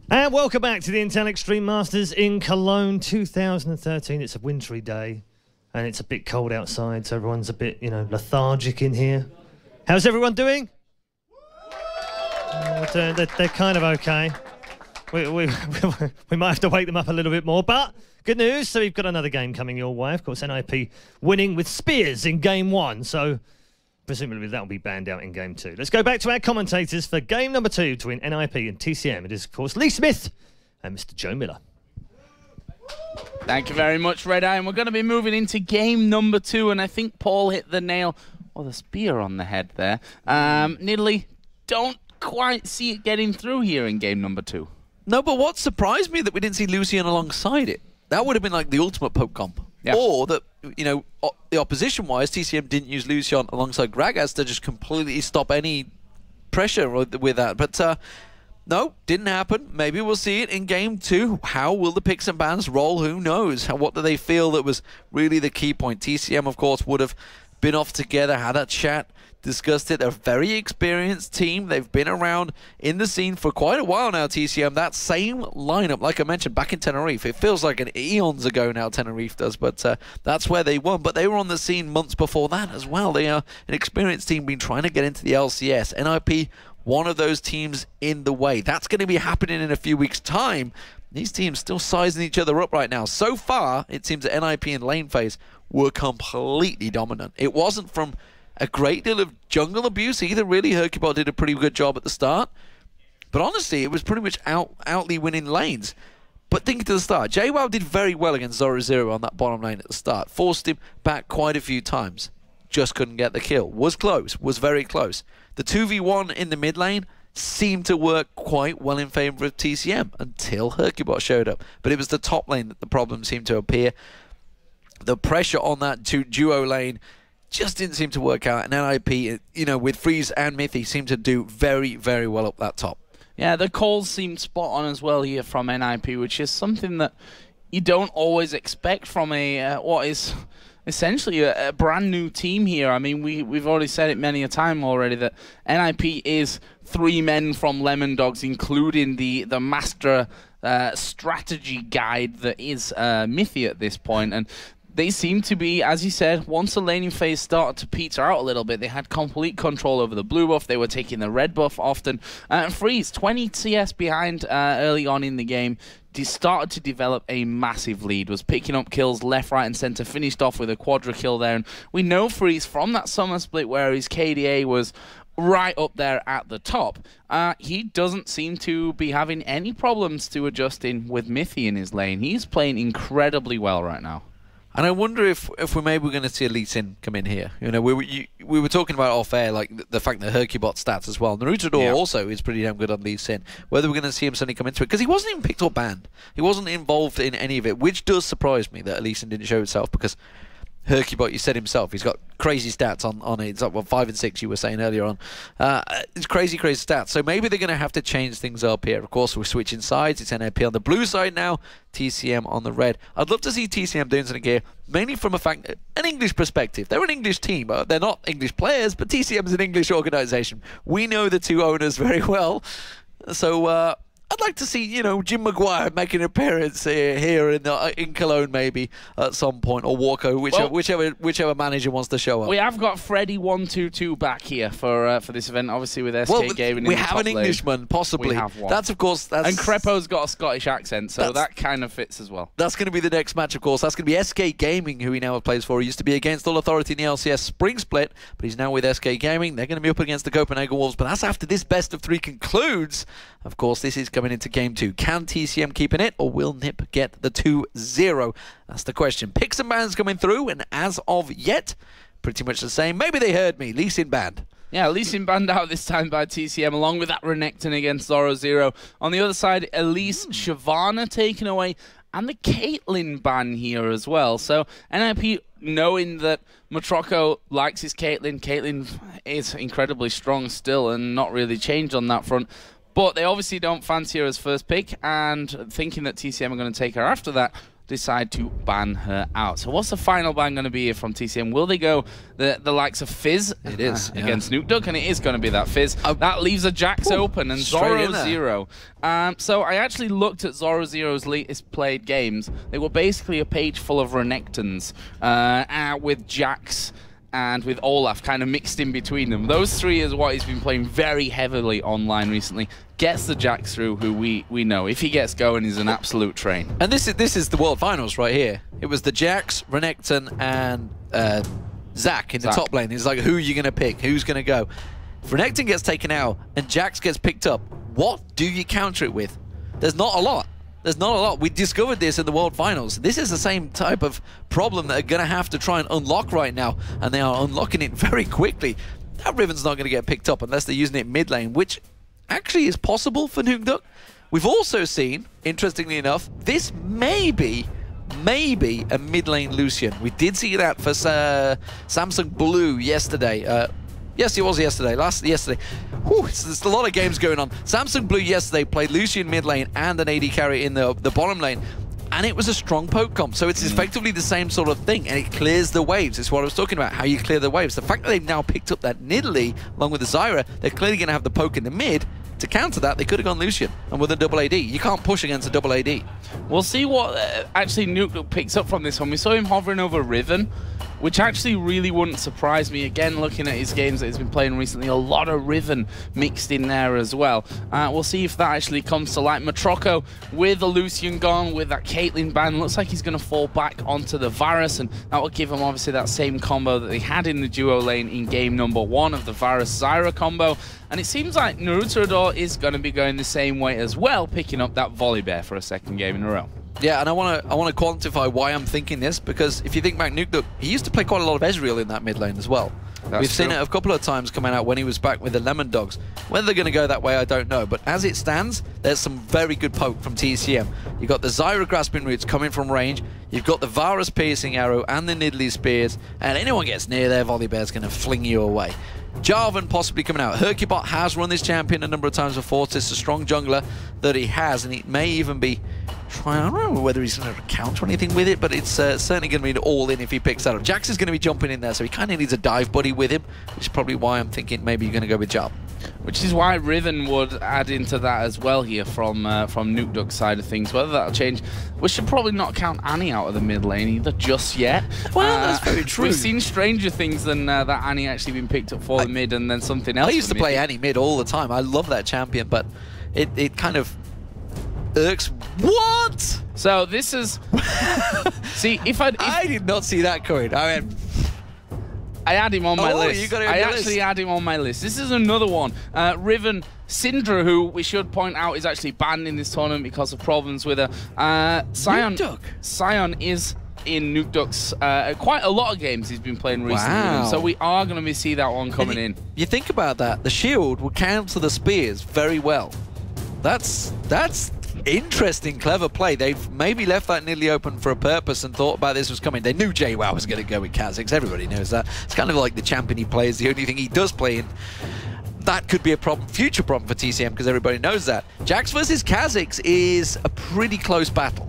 And welcome back to the Intel Extreme Masters in Cologne 2013. It's a wintry day and it's a bit cold outside, so everyone's a bit, lethargic in here. How's everyone doing? They're kind of okay. We might have to wake them up a little bit more, but good news. So we've got another game coming your way. Of course, NiP winning with spears in game 1, so presumably that will be banned out in game 2. Let's go back to our commentators for game number 2 between NiP and TCM. It is, of course, Lee Smith and Mr. Joe Miller. Thank you very much, Red Eye. And we're going to be moving into game number 2, and I think Paul hit the nail, or the spear on the head there. Nidalee, don't quite see it getting through here in game number 2. No, but what surprised me that we didn't see Lucian alongside it. That would have been like the ultimate poke comp. Yeah. Or that, the opposition-wise, TCM didn't use Lucian alongside Gragas to just completely stop any pressure with that. But no, didn't happen. Maybe we'll see it in game 2. How will the picks and bans roll? Who knows? What do they feel that was really the key point? TCM, of course, would have been off together, had a chat, discussed it. They're a very experienced team. They've been around in the scene for quite a while now, TCM. That same lineup, like I mentioned, back in Tenerife. It feels like an eons ago now, Tenerife does, but that's where they won. But they were on the scene months before that as well. They are an experienced team, been trying to get into the LCS. NiP, one of those teams in the way. That's going to be happening in a few weeks' time. These teams still sizing each other up right now. So far, it seems that NiP in lane phase were completely dominant. It wasn't from a great deal of jungle abuse either, really. Hercubot did a pretty good job at the start. But honestly, it was pretty much outly winning lanes. But thinking to the start, JWoww did very well against Zoro on that bottom lane at the start. Forced him back quite a few times. Just couldn't get the kill. Was close, was very close. The 2v1 in the mid lane seemed to work quite well in favor of TCM until Hercubot showed up. But it was the top lane that the problem seemed to appear. The pressure on that duo lane just didn't seem to work out, and NiP, with Freeze and Mithy, seemed to do very, very well up that top. Yeah, the calls seemed spot on as well here from NiP, which is something that you don't always expect from a what is essentially a brand new team here. I mean, we've already said it many a time already that NiP is 3 men from Lemon Dogs, including the master strategy guide that is Mithy at this point, and they seem to be, as you said, once the laning phase started to peter out a little bit, they had complete control over the blue buff. They were taking the red buff often. Freeze, 20 CS behind early on in the game, started to develop a massive lead, was picking up kills left, right, and center, finished off with a quadra kill there. And we know Freeze from that summer split where his KDA was right up there at the top. He doesn't seem to be having any problems to adjusting with Mithy in his lane. He's playing incredibly well right now. And I wonder if we're maybe going to see a Lee Sin come in here. We were talking about off air, like the fact that Hercubot stats as well. Narutador also is pretty damn good on Lee Sin. Whether we're going to see him suddenly come into it, because he wasn't even picked or banned. He wasn't involved in any of it, which does surprise me that Lee Sin didn't show itself, because Hercubot, you said himself, he's got crazy stats on it. It's like, 5 and 6 you were saying earlier on. It's crazy stats. So maybe they're going to have to change things up here. Of course, we're switching sides. It's NiP on the blue side now, TCM on the red. I'd love to see TCM doing something here, mainly from an English perspective. They're an English team. They're not English players, but TCM is an English organisation. We know the 2 owners very well. So I'd like to see, Jim Maguire make an appearance here in Cologne maybe at some point, or Walker, whichever manager wants to show up. We have got Freddy122 back here for this event, obviously with SK Gaming. We have an Englishman, possibly. We have one. That's of course. And Crepo's got a Scottish accent, so that kind of fits as well. That's going to be the next match, of course. That's going to be SK Gaming, who he now plays for. He used to be against All Authority in the LCS Spring Split, but he's now with SK Gaming. They're going to be up against the Copenhagen Wolves, but that's after this best of 3 concludes. Of course, this is coming into game 2. Can TCM keep in it, or will NiP get the 2-0? That's the question. Picks and bans coming through, and as of yet, pretty much the same. Maybe they heard me. Lee Sin banned. Yeah, Lee Sin banned out this time by TCM, along with that Renekton against Zoro. On the other side, Elise Shyvana taken away, and the Caitlyn ban here as well. So NiP, knowing that Matroco likes his Caitlyn is incredibly strong still and not really changed on that front. But they obviously don't fancy her as first pick, and thinking that TCM are going to take her after that, decide to ban her out. So what's the final ban going to be here from TCM? Will they go the likes of Fizz against NukeDuck? And it is going to be that Fizz. That leaves a Jax open and Zoro Zero. So I actually looked at Zoro Zero's latest played games. They were basically a page full of Renekton's with Jax and with Olaf kind of mixed in between them. Those three is what he's been playing very heavily online recently. Gets the Jax through, who we know. If he gets going, he's an absolute train. And this is the World Finals right here. It was the Jax, Renekton, and Zac in the top lane. It's like, who are you going to pick? Who's going to go? If Renekton gets taken out and Jax gets picked up, what do you counter it with? There's not a lot. There's not a lot. We discovered this in the World Finals. This is the same type of problem that are going to have to try and unlock right now, and they are unlocking it very quickly. That Riven's not going to get picked up unless they're using it mid lane, which actually is possible for NukeDuck. We've also seen, interestingly enough, this may be a mid lane Lucian. We did see that for Samsung Blue yesterday. Yes, it was yesterday. Yesterday. Whew, there's a lot of games going on. Samsung Blue yesterday played Lucian mid lane and an AD carry in the bottom lane. And it was a strong poke comp. So it's effectively the same sort of thing. And it clears the waves. It's what I was talking about, how you clear the waves. The fact that they've now picked up that Nidalee along with the Zyra, they're clearly going to have the poke in the mid. To counter that, they could have gone Lucian and with a double AD. You can't push against a double AD. We'll see what actually NukeDuck picks up from this one. We saw him hovering over Riven, which actually really wouldn't surprise me. Again, looking at his games that he's been playing recently, a lot of Riven mixed in there as well. We'll see if that actually comes to light. Matroco with the Lucian gone, with that Caitlyn ban, looks like he's going to fall back onto the Varus, and that will give him obviously that same combo that they had in the duo lane in game number 1 of the Varus-Zyra combo. And it seems like Naruto is going to be going the same way as well, picking up that Volibear for a second game in a row. Yeah, and I want to quantify why I'm thinking this, because if you think back, NukeDuck, he used to play quite a lot of Ezreal in that mid lane as well. We've seen it a couple of times coming out when he was back with the Lemon Dogs. Whether they're going to go that way, I don't know. But as it stands, there's some very good poke from TCM. You've got the Zyra Grasping Roots coming from range. You've got the Varus Piercing Arrow and the Nidalee Spears. And anyone gets near there, Volibear's going to fling you away. Jarvan possibly coming out. Hercubot has run this champion a number of times before. It's a strong jungler that he has, and it may even be trying. I don't know whether he's going to counter anything with it, but it's certainly going to be an all-in if he picks that up. Jax is going to be jumping in there, so he kind of needs a dive buddy with him, which is probably why I'm thinking maybe you're going to go with Jarvan. Which is why Riven would add into that as well here from NukeDuck's side of things. Whether that'll change, we should probably not count Annie out of the mid lane either just yet. Well, that's very true. We've seen stranger things than that Annie actually been picked up for the mid and then something else. I used to play Annie mid all the time. I love that champion, but it kind of irks. What? So this is see if I did not see that coming. I mean, I had him on my list. You got it on your list. Had him on my list. This is another one. Riven Syndra, who we should point out is actually banned in this tournament because of problems with her. Sion is in NukeDuck's quite a lot of games he's been playing recently with him, so we are going to see that one coming in. You think about that. The shield will counter the spears very well. That's interesting, clever play. They've maybe left that nearly open for a purpose and thought about this was coming. They knew JWoww was going to go with Kha'Zix. Everybody knows that. It's kind of like the champion he plays, the only thing he does play in. That could be a problem, future problem for TCM, because everybody knows that. Jax versus Kha'Zix is a pretty close battle.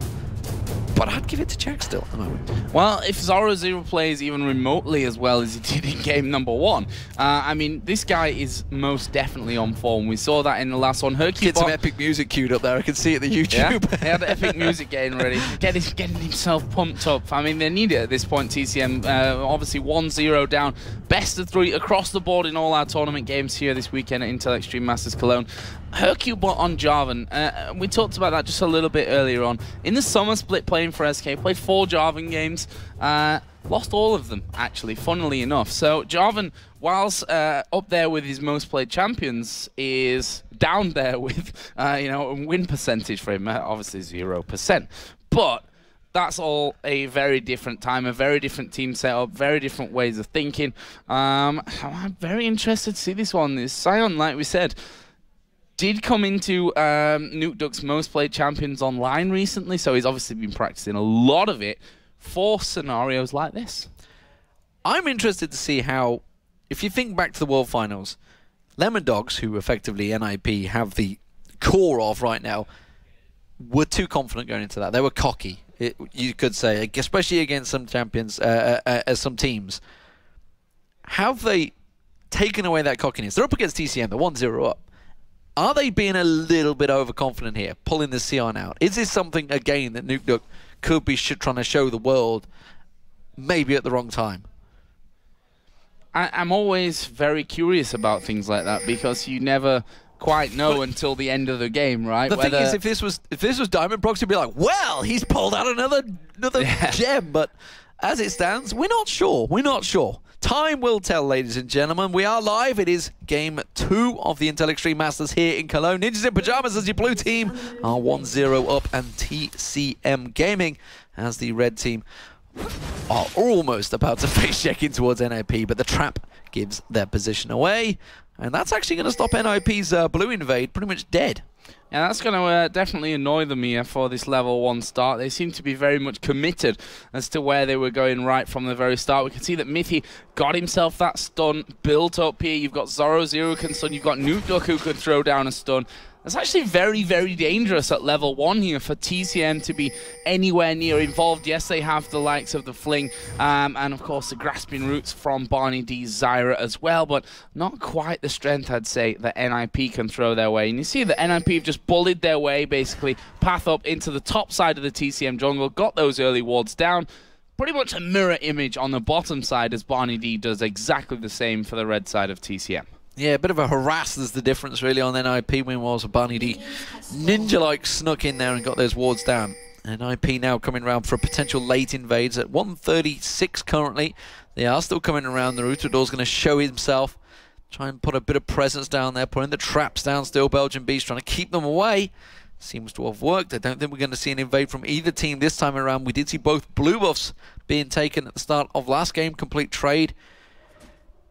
But I'd give it to Jax still at the moment. Well, if Zoro Zero plays even remotely as well as he did in game number 1, I mean, this guy is most definitely on form. We saw that in the last one. Get some epic music queued up there. I can see it in the YouTube. Yeah, he had epic music getting ready, getting himself pumped up. I mean, they need it at this point, TCM. Obviously 1-0 down. Best of 3 across the board in all our tournament games here this weekend at Intel Extreme Masters Cologne. Hercubot on Jarvan. We talked about that just a little bit earlier on. In the summer split playing for SK, played 4 Jarvan games. Lost all of them, actually, funnily enough. So Jarvan, whilst up there with his most played champions, is down there with, a win percentage for him. Obviously 0%. But that's all a very different time, a very different team setup, very different ways of thinking. I'm very interested to see this one. This Sion, like we said, did come into NukeDuck's most played champions online recently, so he's obviously been practicing a lot of it for scenarios like this. I'm interested to see how, if you think back to the World Finals, Lemon Dogs, who effectively NiP have the core of right now, were too confident going into that. They were cocky. you could say, especially against some champions, some teams. Have they taken away that cockiness? They're up against TCM, they're 1-0 up. Are they being a little bit overconfident here, pulling the Sion out? Is this something, again, that Nuke could be trying to show the world, maybe at the wrong time? I'm always very curious about things like that, because you never quite know until the end of the game, right? The thing is, if this was Diamond Proxy, would be like, well, he's pulled out another gem. But as it stands, we're not sure. We're not sure. Time will tell, ladies and gentlemen. We are live. It is game 2 of the Intel Extreme Masters here in Cologne. Ninjas in Pajamas as your blue team are 1-0 up, and TCM Gaming as the red team are almost about to face check in towards NiP, but the trap gives their position away. And that's actually going to stop NiP's blue invade pretty much dead. Yeah, that's going to definitely annoy them here for this level 1 start. They seem to be very much committed as to where they were going right from the very start. We can see that Mithy got himself that stun built up here. You've got Zoro who can stun. You've got Nuke who can throw down a stun. It's actually very, very dangerous at level 1 here for TCM to be anywhere near involved. Yes, they have the likes of the Fling and, of course, the Grasping Roots from Barney D's Zyra as well, but not quite the strength, I'd say, that NiP can throw their way. And you see that NiP have just bullied their way, basically, path up into the top side of the TCM jungle, got those early wards down. Pretty much a mirror image on the bottom side as Barney D does exactly the same for the red side of TCM. Yeah, a bit of a harass is the difference really on NiP. Meanwhile, Barney D ninja-like snuck in there and got those wards down. And NiP now coming around for a potential late invades at 136 currently. They are still coming around. The Rutador's going to show himself. Try and put a bit of presence down there, putting the traps down still. Belgian Beast trying to keep them away. Seems to have worked. I don't think we're going to see an invade from either team this time around. We did see both blue buffs being taken at the start of last game. Complete trade.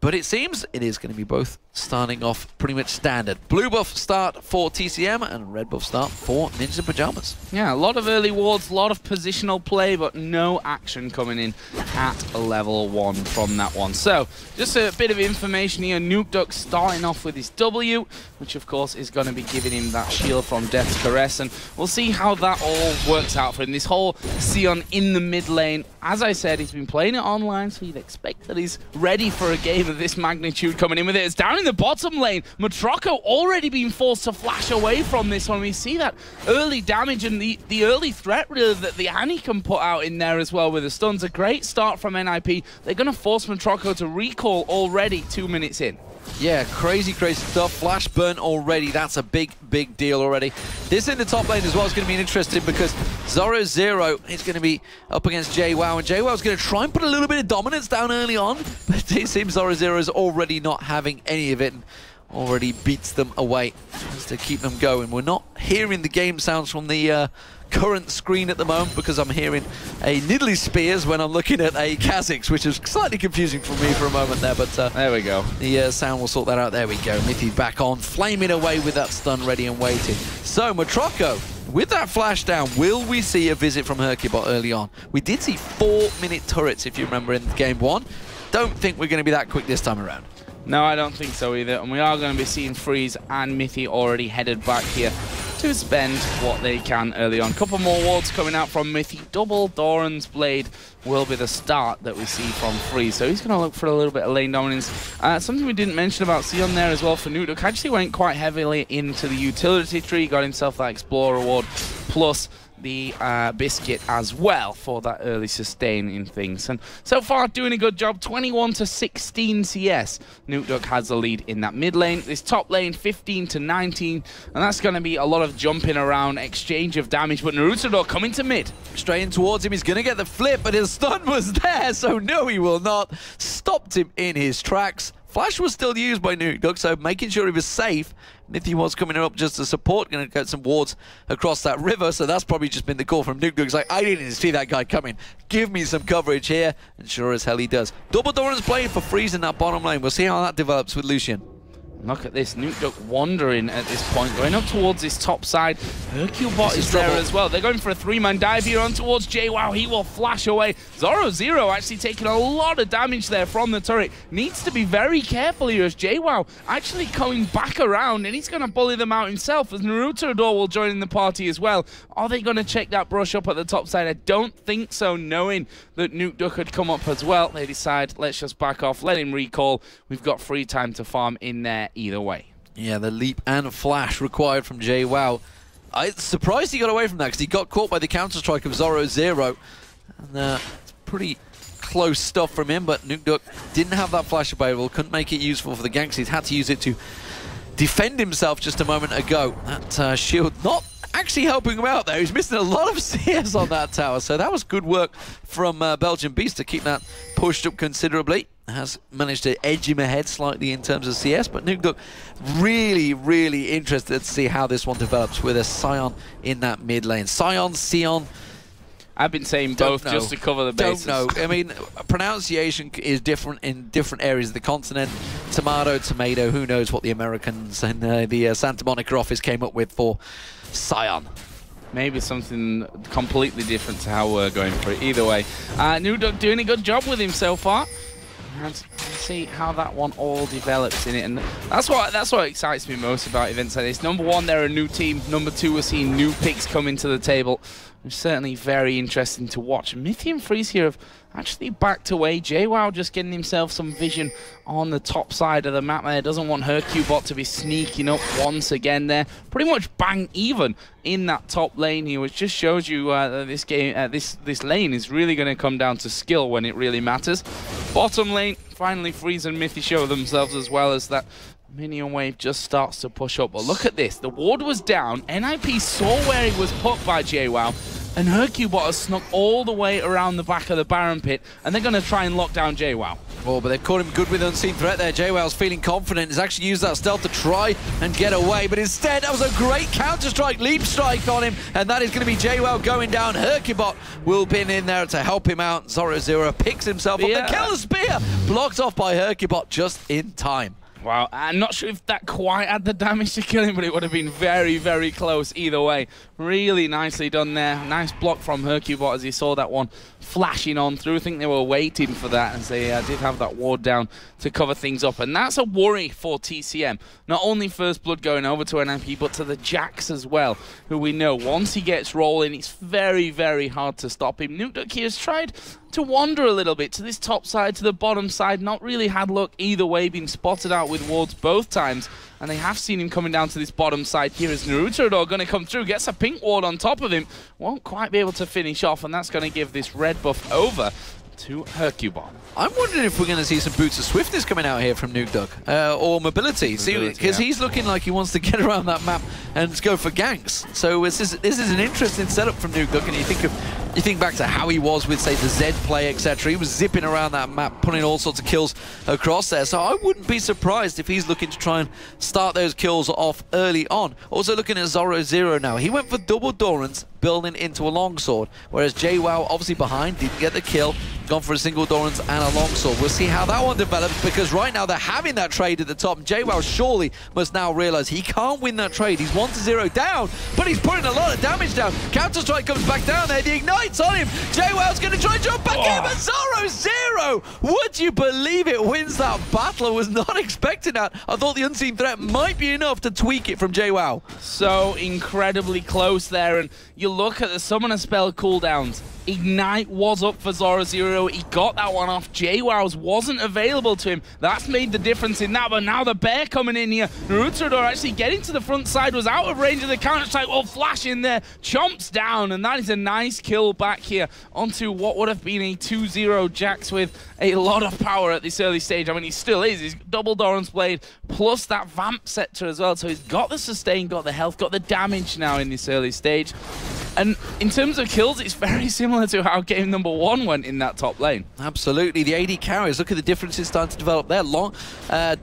But it seems it is going to be both starting off pretty much standard. Blue buff start for TCM and red buff start for Ninjas in Pajamas. Yeah, a lot of early wards, a lot of positional play, but no action coming in at level 1 from that one. So, just a bit of information here. Nuke starting off with his W, which of course is going to be giving him that shield from Death's Caress, and we'll see how that all works out for him. This whole Sion in the mid lane, as I said, he's been playing it online, so you'd expect that he's ready for a game of this magnitude coming in with it. It's down in the bottom lane. Matrocco already being forced to flash away from this one. We see that early damage and the early threat really that the Annie can put out in there as well with the stuns. A great start from NiP. They're going to force Matrocco to recall already 2 minutes in. Yeah, crazy stuff. Flash burn already. That's a big deal already. This in the top lane as well is going to be interesting because Zoro Zero is going to be up against JWoww, and JWoww is going to try and put a little bit of dominance down early on, but it seems Zoro Zero is already not having any of it and already beats them away. Tries to keep them going. We're not hearing the game sounds from the current screen at the moment because I'm hearing a Nidalee Spears when I'm looking at a Kha'Zix, which is slightly confusing for me for a moment there, but there we go. The sound will sort that out. There we go. Mithy back on, flaming away with that stun ready and waiting. So Matrocco, with that flash down, will we see a visit from Hercubot early on? We did see 4-minute turrets, if you remember, in game 1. Don't think we're going to be that quick this time around. No, I don't think so either. And we are going to be seeing Freeze and Mithy already headed back here to spend what they can early on. Couple more wards coming out from Mithy. Double Doran's Blade will be the start that we see from Freeze. So he's going to look for a little bit of lane dominance. Something we didn't mention about Sion there as well for Nuke actually went quite heavily into the utility tree. Got himself that Explorer award plus the biscuit as well for that early sustain in things. And so far doing a good job. 21-16 CS. Nuke has the lead in that mid lane. This top lane 15-19, and that's going to be a lot of jumping around, exchange of damage, but Narutador coming to mid. Straight in towards him, he's going to get the flip, but his stun was there, so no he will not. Stopped him in his tracks. Flash was still used by Nuke, so making sure he was safe. Mithy was coming up just to support, going to get some wards across that river, so that's probably just been the call from Nuke. He's like, I didn't see that guy coming. Give me some coverage here, and sure as hell he does. Double Doran's playing for Freeze in that bottom lane. We'll see how that develops with Lucian. Look at this, Nuke wandering at this point, going up towards this top side. Herculebot is there as well. They're going for a 3-man dive here on towards JWoww. He will flash away. Zoro actually taking a lot of damage there from the turret. Needs to be very careful here as JWoww actually coming back around, and he's going to bully them out himself as Naruto will join in the party as well. Are they going to check that brush up at the top side? I don't think so, knowing that Nuke had come up as well. They decide, let's just back off, let him recall. We've got free time to farm in there either way. Yeah, the leap and flash required from JWoww. I'm surprised he got away from that because he got caught by the counter-strike of Zoro. And it's pretty close stuff from him, but Nuke didn't have that flash available, couldn't make it useful for the ganks. He's had to use it to defend himself just a moment ago. That shield not actually helping him out there. He's missing a lot of CS on that tower, so that was good work from Belgian Beast to keep that pushed up considerably. Has managed to edge him ahead slightly in terms of CS, but Nuke really interested to see how this one develops with a Sion in that mid lane. Sion. I've been saying both just to cover the bases. Don't know. I mean, pronunciation is different in different areas of the continent. Tomato, who knows what the Americans and the Santa Monica office came up with for Sion. Maybe something completely different to how we're going for it. Either way, Nuke doing a good job with him so far. And see how that one all develops in it, and that's what excites me most about events like this. Number one, they're a new team. Number two, we're seeing new picks come into the table. It's certainly very interesting to watch. Mithy and Freeze here have actually backed away. JWoww just getting himself some vision on the top side of the map there. Doesn't want Herculebot to be sneaking up once again there. Pretty much bang even in that top lane here, which just shows you that this game, this lane is really going to come down to skill when it really matters. Bottom lane, finally Freeze and Mithy show themselves as well as that minion wave just starts to push up. But look at this, the ward was down. NiP saw where he was put by JWoww, and Herculebot has snuck all the way around the back of the Baron pit, and they're going to try and lock down JWoww. Oh, but they've caught him good with Unseen Threat there. JWoww's feeling confident. He's actually used that stealth to try and get away, but instead that was a great counter-strike, leap strike on him, and that is going to be JWoww going down. Herculebot will pin in there to help him out. Zoro picks himself up. The killer spear blocked off by Herculebot just in time. Wow, I'm not sure if that quite had the damage to kill him, but it would have been very close either way. Really nicely done there. Nice block from Herculebot as he saw that one flashing on through. I think they were waiting for that as they did have that ward down to cover things up. And that's a worry for TCM. Not only First Blood going over to NiP, but to the Jax as well, who we know once he gets rolling, it's very hard to stop him. Nuke has tried to wander a little bit to this top side, to the bottom side, not really had luck either way, been spotted out with wards both times, and they have seen him coming down to this bottom side here as Naruto going to come through, gets a pink ward on top of him, won't quite be able to finish off, and that's going to give this red buff over to Herculebot. I'm wondering if we're going to see some boots of swiftness coming out here from Nuke or mobility. See, because he's looking like he wants to get around that map and go for ganks. So this is an interesting setup from Nuke, and you think back to how he was with, say, the Z play, etc. He was zipping around that map, putting all sorts of kills across there. So I wouldn't be surprised if he's looking to try and start those kills off early on. Also looking at Zoro now. He went for double Dorans, building into a longsword, whereas JWoww obviously behind, didn't get the kill, gone for a single Dorans and a longsword. We'll see how that one develops, because right now they're having that trade at the top. JWoww surely must now realize he can't win that trade. He's 1-0 down, but he's putting a lot of damage down. Counter-strike comes back down there, the ignite's on him. JWoww's going to try and jump back in, but Zoro, would you believe it, wins that battle? I was not expecting that. I thought the Unseen Threat might be enough to tweak it from JWoww. So incredibly close there, and you look at the summoner spell cooldowns. Ignite was up for Zoro. He got that one off. JWoww's wasn't available to him. That's made the difference in that, but now the bear coming in here. Naruto actually getting to the front side, was out of range of the counter-strike. Oh, flash in there, chomps down, and that is a nice kill back here onto what would have been a 2-0 Jax with a lot of power at this early stage. I mean, he still is. He's double Doran's Blade, plus that Vamp Scepter as well, so he's got the sustain, got the health, got the damage now in this early stage. And in terms of kills, it's very similar to how game number 1 went in that top lane. Absolutely. The AD carries, look at the differences starting to develop there.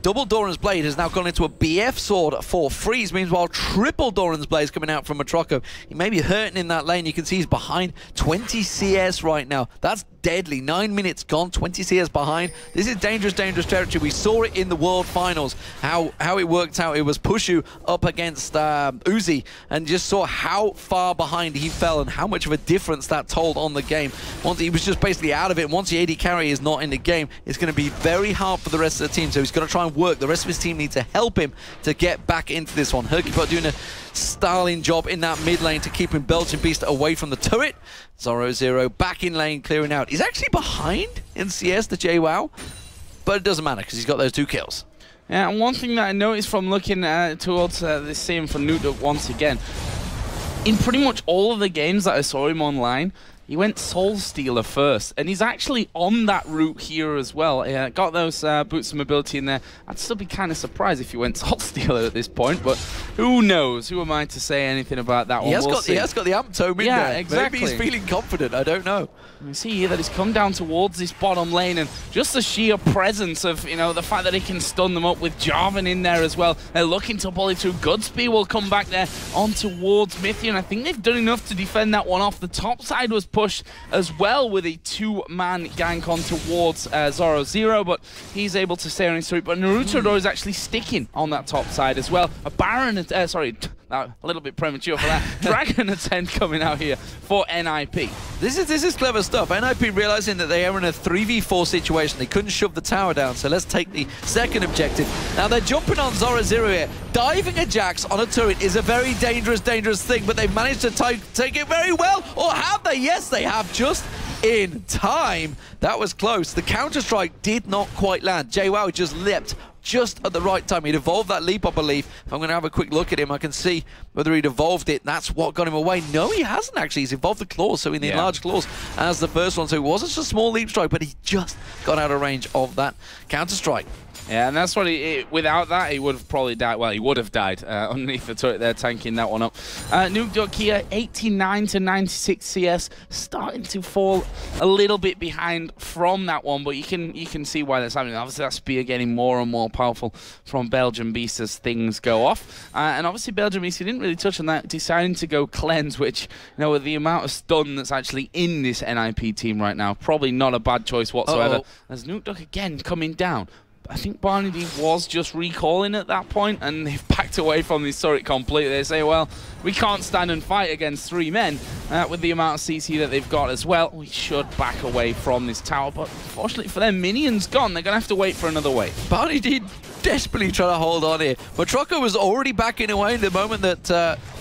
Double Doran's Blade has now gone into a BF sword for Freeze. Meanwhile, triple Doran's Blade is coming out from Matroko. He may be hurting in that lane. You can see he's behind 20 CS right now. That's deadly. 9 minutes gone, 20 CS behind. This is dangerous, dangerous territory. We saw it in the World Finals, how it worked out. It was Pushu up against Uzi, and just saw how far behind he fell and how much of a difference that told on the game. Once he was just basically out of it, once the AD carry is not in the game, it's going to be very hard for the rest of the team, so he's going to try and work. The rest of his team need to help him to get back into this one. Hercubot doing a styling job in that mid lane to keep him Belgian Beast away from the turret. Zoro back in lane, clearing out. He's actually behind in CS, the JWoww, but it doesn't matter because he's got those 2 kills. Yeah, and one thing that I noticed from looking towards this scene for NiP once again, in pretty much all of the games that I saw him online, he went Soul Stealer first, and he's actually on that route here as well. Got those boots of mobility in there. I'd still be kind of surprised if he went Soul Stealer at this point, but who knows? Who am I to say anything about that one? He has got the amp tome in there. Exactly. Maybe he's feeling confident, I don't know. We see here that he's come down towards this bottom lane, and just the sheer presence of, you know, the fact that he can stun them up with Jarvan in there as well. They're looking to bully through. Goodspeed will come back there on towards Mithy, and I think they've done enough to defend that one off. The top side was pushed as well with a 2-man gank on towards Zoro, but he's able to stay on his route. But Naruto is actually sticking on that top side as well. A Baron, a little bit premature for that. Dragon Ascent coming out here for NiP. This is clever stuff. NiP realizing that they are in a 3v4 situation. They couldn't shove the tower down, so let's take the second objective. Now they're jumping on Zoro here. Diving a Jax on a turret is a very dangerous thing, but they've managed to take it very well. Or have they? Yes, they have, just in time. That was close. The counter-strike did not quite land. JWoww just leapt just at the right time. He'd evolved that leap, I believe. If I'm going to have a quick look at him, I can see whether he'd evolved it. That's what got him away. No, he hasn't actually. He's evolved the claws, so in the enlarged claws as the first one. So it wasn't just a small leap strike, but he just got out of range of that counter-strike. Yeah, and that's what without that, he would have probably died. Well, he would have died underneath the turret there, tanking that one up. NiP here, 89 to 96 CS, starting to fall a little bit behind from that one, but you can see why that's happening. Obviously, that spear getting more and more powerful from Belgian Beast as things go off. And obviously, Belgian Beast, he didn't really touch on that, deciding to go cleanse, which, you know, with the amount of stun that's actually in this NiP team right now, probably not a bad choice whatsoever. As NiP again coming down. I think Barney D was just recalling at that point, and they've backed away from this turret completely. They say, well, we can't stand and fight against 3 men with the amount of CC that they've got as well. We should back away from this tower, but unfortunately for them, minions gone. They're going to have to wait for another wave. Barney D desperately trying to hold on here. Matroko was already backing away the moment that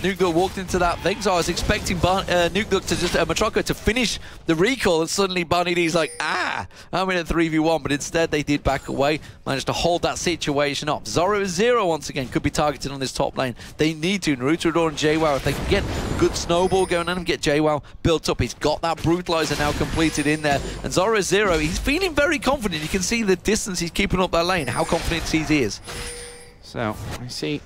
NiP walked into that thing, so I was expecting NiP to just Matroko to finish the recall, and suddenly Barney D's like, I'm in a 3v1, but instead they did back away, managed to hold that situation up. Zoro once again could be targeted on this top lane. They need to. Naruto and JWoww, if they can get a good snowball going on and get JWoww built up. He's got that brutalizer now completed in there, and Zoro, he's feeling very confident. You can see the distance he's keeping up that lane, how confident he is. So I see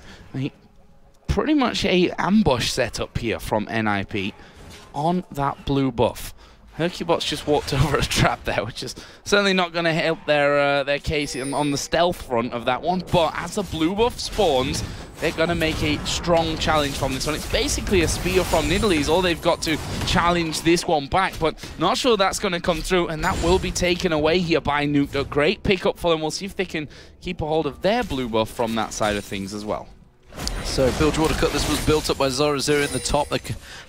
pretty much a ambush setup here from NiP on that blue buff. Hercubot's just walked over a trap there, which is certainly not going to help their case on the stealth front of that one. But as the blue buff spawns, they're going to make a strong challenge from this one. It's basically a spear from Nidalee. All they've got to challenge this one back, but not sure that's going to come through, and that will be taken away here by NiP. Great pickup for them. We'll see if they can keep a hold of their blue buff from that side of things as well. So Bilgewater Cut, this was built up by Zoro in the top.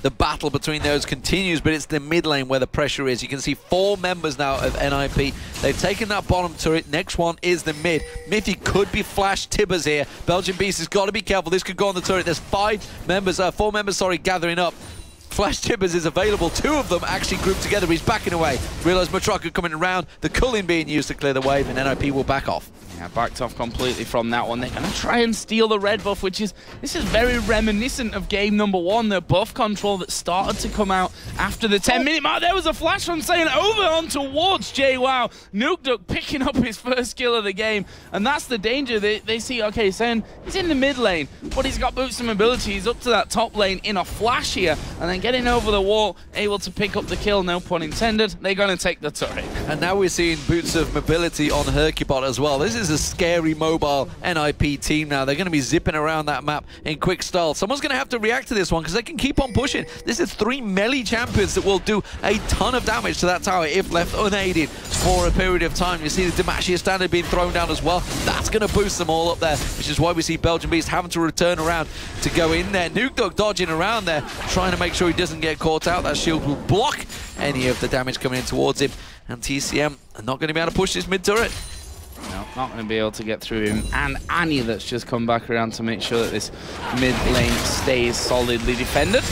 The battle between those continues, but it's the mid lane where the pressure is. You can see 4 members now of NiP. They've taken that bottom turret. Next one is the mid. Mithy could be flash Tibbers here. Belgian Beast has got to be careful. This could go on the turret. There's 4 members, gathering up. Flash Tibbers is available. 2 of them actually grouped together. He's backing away. Realize Matroko coming around. The culling being used to clear the wave, and NiP will back off. Yeah, backed off completely from that one. They're going to try and steal the red buff, this is very reminiscent of game number 1, the buff control that started to come out after the 10-minute mark. There was a flash from Saiyan over on towards JWoww. NiP picking up his first kill of the game, and that's the danger. They see, okay, Saiyan, he's in the mid lane, but he's got boots and mobility. He's up to that top lane in a flash here, and then getting over the wall, able to pick up the kill, no pun intended. They're going to take the turret. And now we're seeing boots of mobility on Hercubot as well. This is a scary mobile NiP team now. They're going to be zipping around that map in quick style. Someone's going to have to react to this one because they can keep on pushing. This is 3 melee champions that will do a ton of damage to that tower if left unaided for a period of time. You see the Demacia standard being thrown down as well. That's going to boost them all up there, which is why we see Belgian Beast having to return around to go in there. Nuke dodging around there, trying to make sure he doesn't get caught out. That shield will block any of the damage coming in towards him. And TCM are not going to be able to push this mid turret. No, not going to be able to get through him. And Annie that's just come back around to make sure that this mid lane stays solidly defended.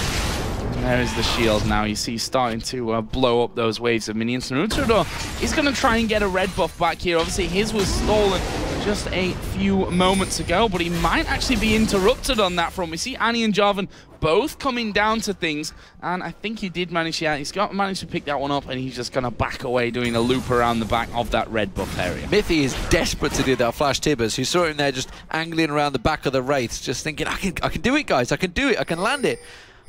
And there is the shield now. You see starting to blow up those waves of minions. Naruto is going to try and get a red buff back here. Obviously his was stolen just a few moments ago, but he might actually be interrupted on that front. We see Annie and Jarvan both coming down to things, and I think he did manage, he's managed to pick that one up, and he's just going to back away doing a loop around the back of that red buff area. Mithy is desperate to do that. Flash Tibbers, you saw him there just angling around the back of the Wraiths, just thinking, I can do it, guys, I can do it, I can land it.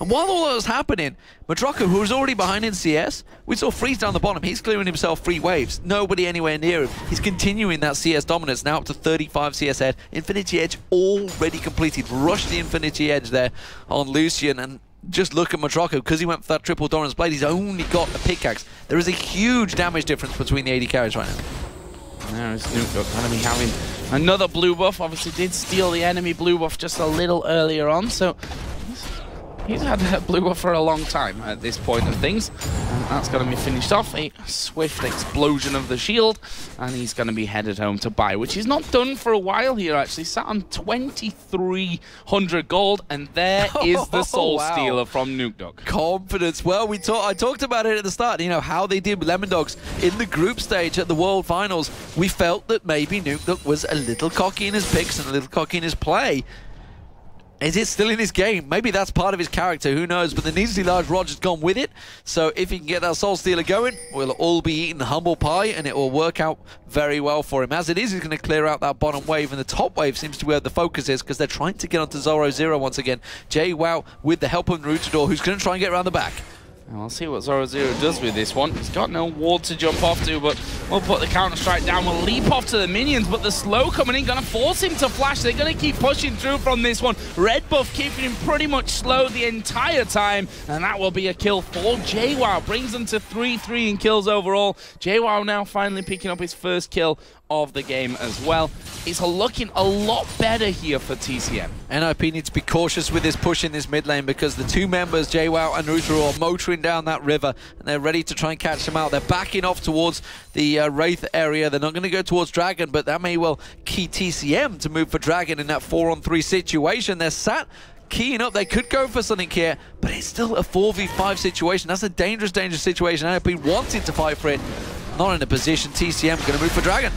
And while all that was happening, Madrocco, who was already behind in CS, we saw Freeze down the bottom. He's clearing himself 3 waves. Nobody anywhere near him. He's continuing that CS dominance, now up to 35 CS head. Infinity Edge already completed. Rushed the Infinity Edge there on Lucian. And just look at Madrocco, because he went for that triple Dominance Blade, he's only got a pickaxe. There is a huge damage difference between the AD carries right now. There is Nuke going to be having another blue buff. Obviously did steal the enemy blue buff just a little earlier on, so he's had that blue buff for a long time at this point of things. And that's going to be finished off. A swift explosion of the shield. And he's going to be headed home to buy, which he's not done for a while here, actually. Sat on 2,300 gold. And there is the Soul Stealer from Nuke. Confidence. Well, I talked about it at the start, you know, how they did with Lemon Dogs in the group stage at the World Finals. We felt that maybe Nuke was a little cocky in his picks and a little cocky in his play. Is it still in his game? Maybe that's part of his character, who knows? But the Needsley Large Roger's gone with it. So if he can get that Soul Stealer going, we'll all be eating humble pie, and it will work out very well for him. As it is, he's going to clear out that bottom wave, and the top wave seems to be where the focus is, because they're trying to get onto Zoro Zero once again. JWoww with the help of Naruto, who's going to try and get around the back. And we'll see what Zoro Zero does with this one. He's got no ward to jump off to, but we'll put the counter-strike down. We'll leap off to the minions, but the slow coming in, going to force him to flash. They're going to keep pushing through from this one. Red buff keeping him pretty much slow the entire time, and that will be a kill for JWoww. Brings them to 3-3 in kills overall. JWoww now finally picking up his first kill of the game as well. It's looking a lot better here for TCM. NiP needs to be cautious with this push in this mid lane, because the 2 members, JWoww and Naruto, are motoring down that river, and they're ready to try and catch them out. They're backing off towards the Wraith area. They're not going to go towards Dragon, but that may well key TCM to move for Dragon in that 4-on-3 situation. They're sat keying up. They could go for something here, but it's still a 4v5 situation. That's a dangerous, dangerous situation. NiP wanted to fight for it. Not in a position. TCM going to move for Dragon.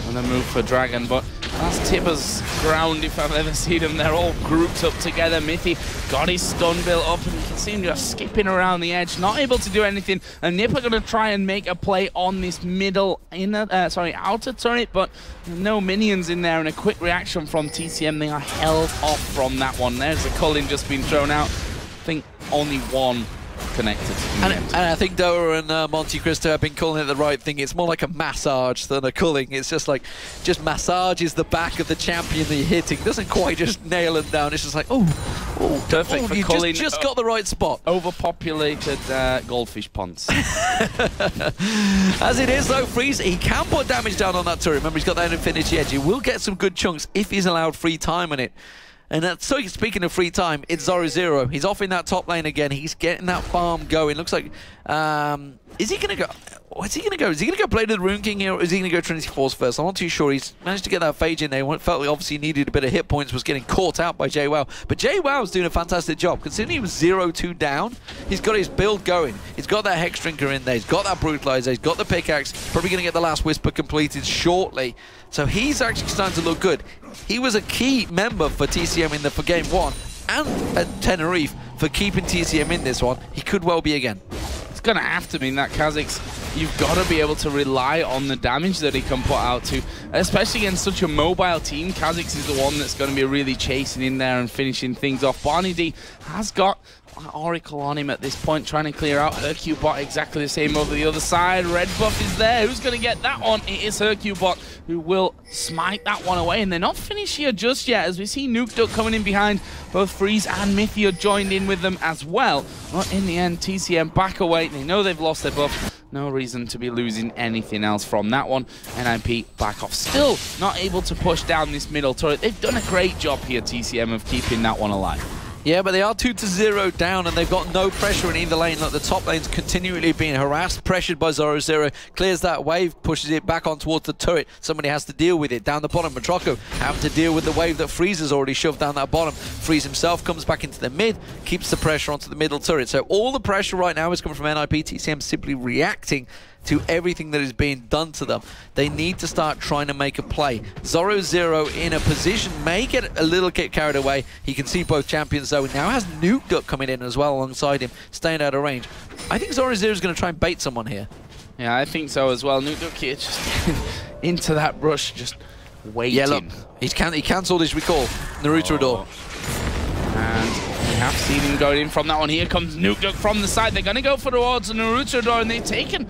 And then move for Dragon, but that's Tibber's ground if I've ever seen them. They're all grouped up together. Mithy got his stun built up, and you can see him just skipping around the edge, not able to do anything. And NiP are going to try and make a play on this outer turret, but no minions in there, and a quick reaction from TCM. They are held off from that one. There's a Culling just been thrown out. I think only one connected. And I think Doa and Monte Cristo have been calling it the right thing. It's more like a massage than a culling. It's just like, just massages the back of the champion that you're hitting. It doesn't quite just nail him down. It's just like, oh, perfect for you culling. Just got the right spot. Overpopulated goldfish ponds. As it is though, Freeze, he can put damage down on that turret. Remember, he's got that Infinity Edge. He will get some good chunks if he's allowed free time on it. And so speaking of free time, it's Zoro Zero. He's off in that top lane again. He's getting that farm going. Looks like, is he going to go? What's he going to go? Is he going to go Blade of the Rune King here, or is he going to go Trinity Force first? I'm not too sure. He's managed to get that Phage in there. Felt like obviously needed a bit of hit points, was getting caught out by JWoww. But JWoww's doing a fantastic job. Considering he was 0-2 down, he's got his build going. He's got that Hex Drinker in there. He's got that Brutalizer. He's got the pickaxe. Probably going to get the last Whisper completed shortly. So he's actually starting to look good. He was a key member for TCM for Game 1 and at Tenerife for keeping TCM in this one. He could well be again. It's going to have to be in that Kha'Zix. You've got to be able to rely on the damage that he can put out to, especially against such a mobile team. Kha'Zix is the one that's going to be really chasing in there and finishing things off. Barney D has got Oracle on him at this point, trying to clear out. Hercubot exactly the same over the other side. Red buff is there. Who's going to get that one? It is Hercubot who will smite that one away. And they're not finished here just yet, as we see Nukeduck coming in behind. Both Freeze and Mythi are joined in with them as well. But in the end, TCM back away. They know they've lost their buff. No reason to be losing anything else from that one. NiP back off. Still not able to push down this middle turret. They've done a great job here, TCM, of keeping that one alive. Yeah, but they are 2-0 down, and they've got no pressure in either lane. Look, the top lane's continually being harassed, pressured by Zoro0. Clears that wave, pushes it back on towards the turret. Somebody has to deal with it. Down the bottom, Matroko having to deal with the wave that Freeze has already shoved down that bottom. Freeze himself comes back into the mid, keeps the pressure onto the middle turret. So all the pressure right now is coming from NiP. TCM simply reacting to everything that is being done to them. They need to start trying to make a play. Zoro0 in a position, may get a little carried away. He can see both champions though. Now has Nukeduck coming in as well alongside him, staying out of range. I think Zoro0 is going to try and bait someone here. Yeah, I think so as well. Nukeduck here just into that rush, just waiting. Yeah, look, he cancelled his recall. Naruto door. And we have seen him going in from that one. Here comes Nukeduck from the side. They're going to go for towards the Naruto door, and they've taken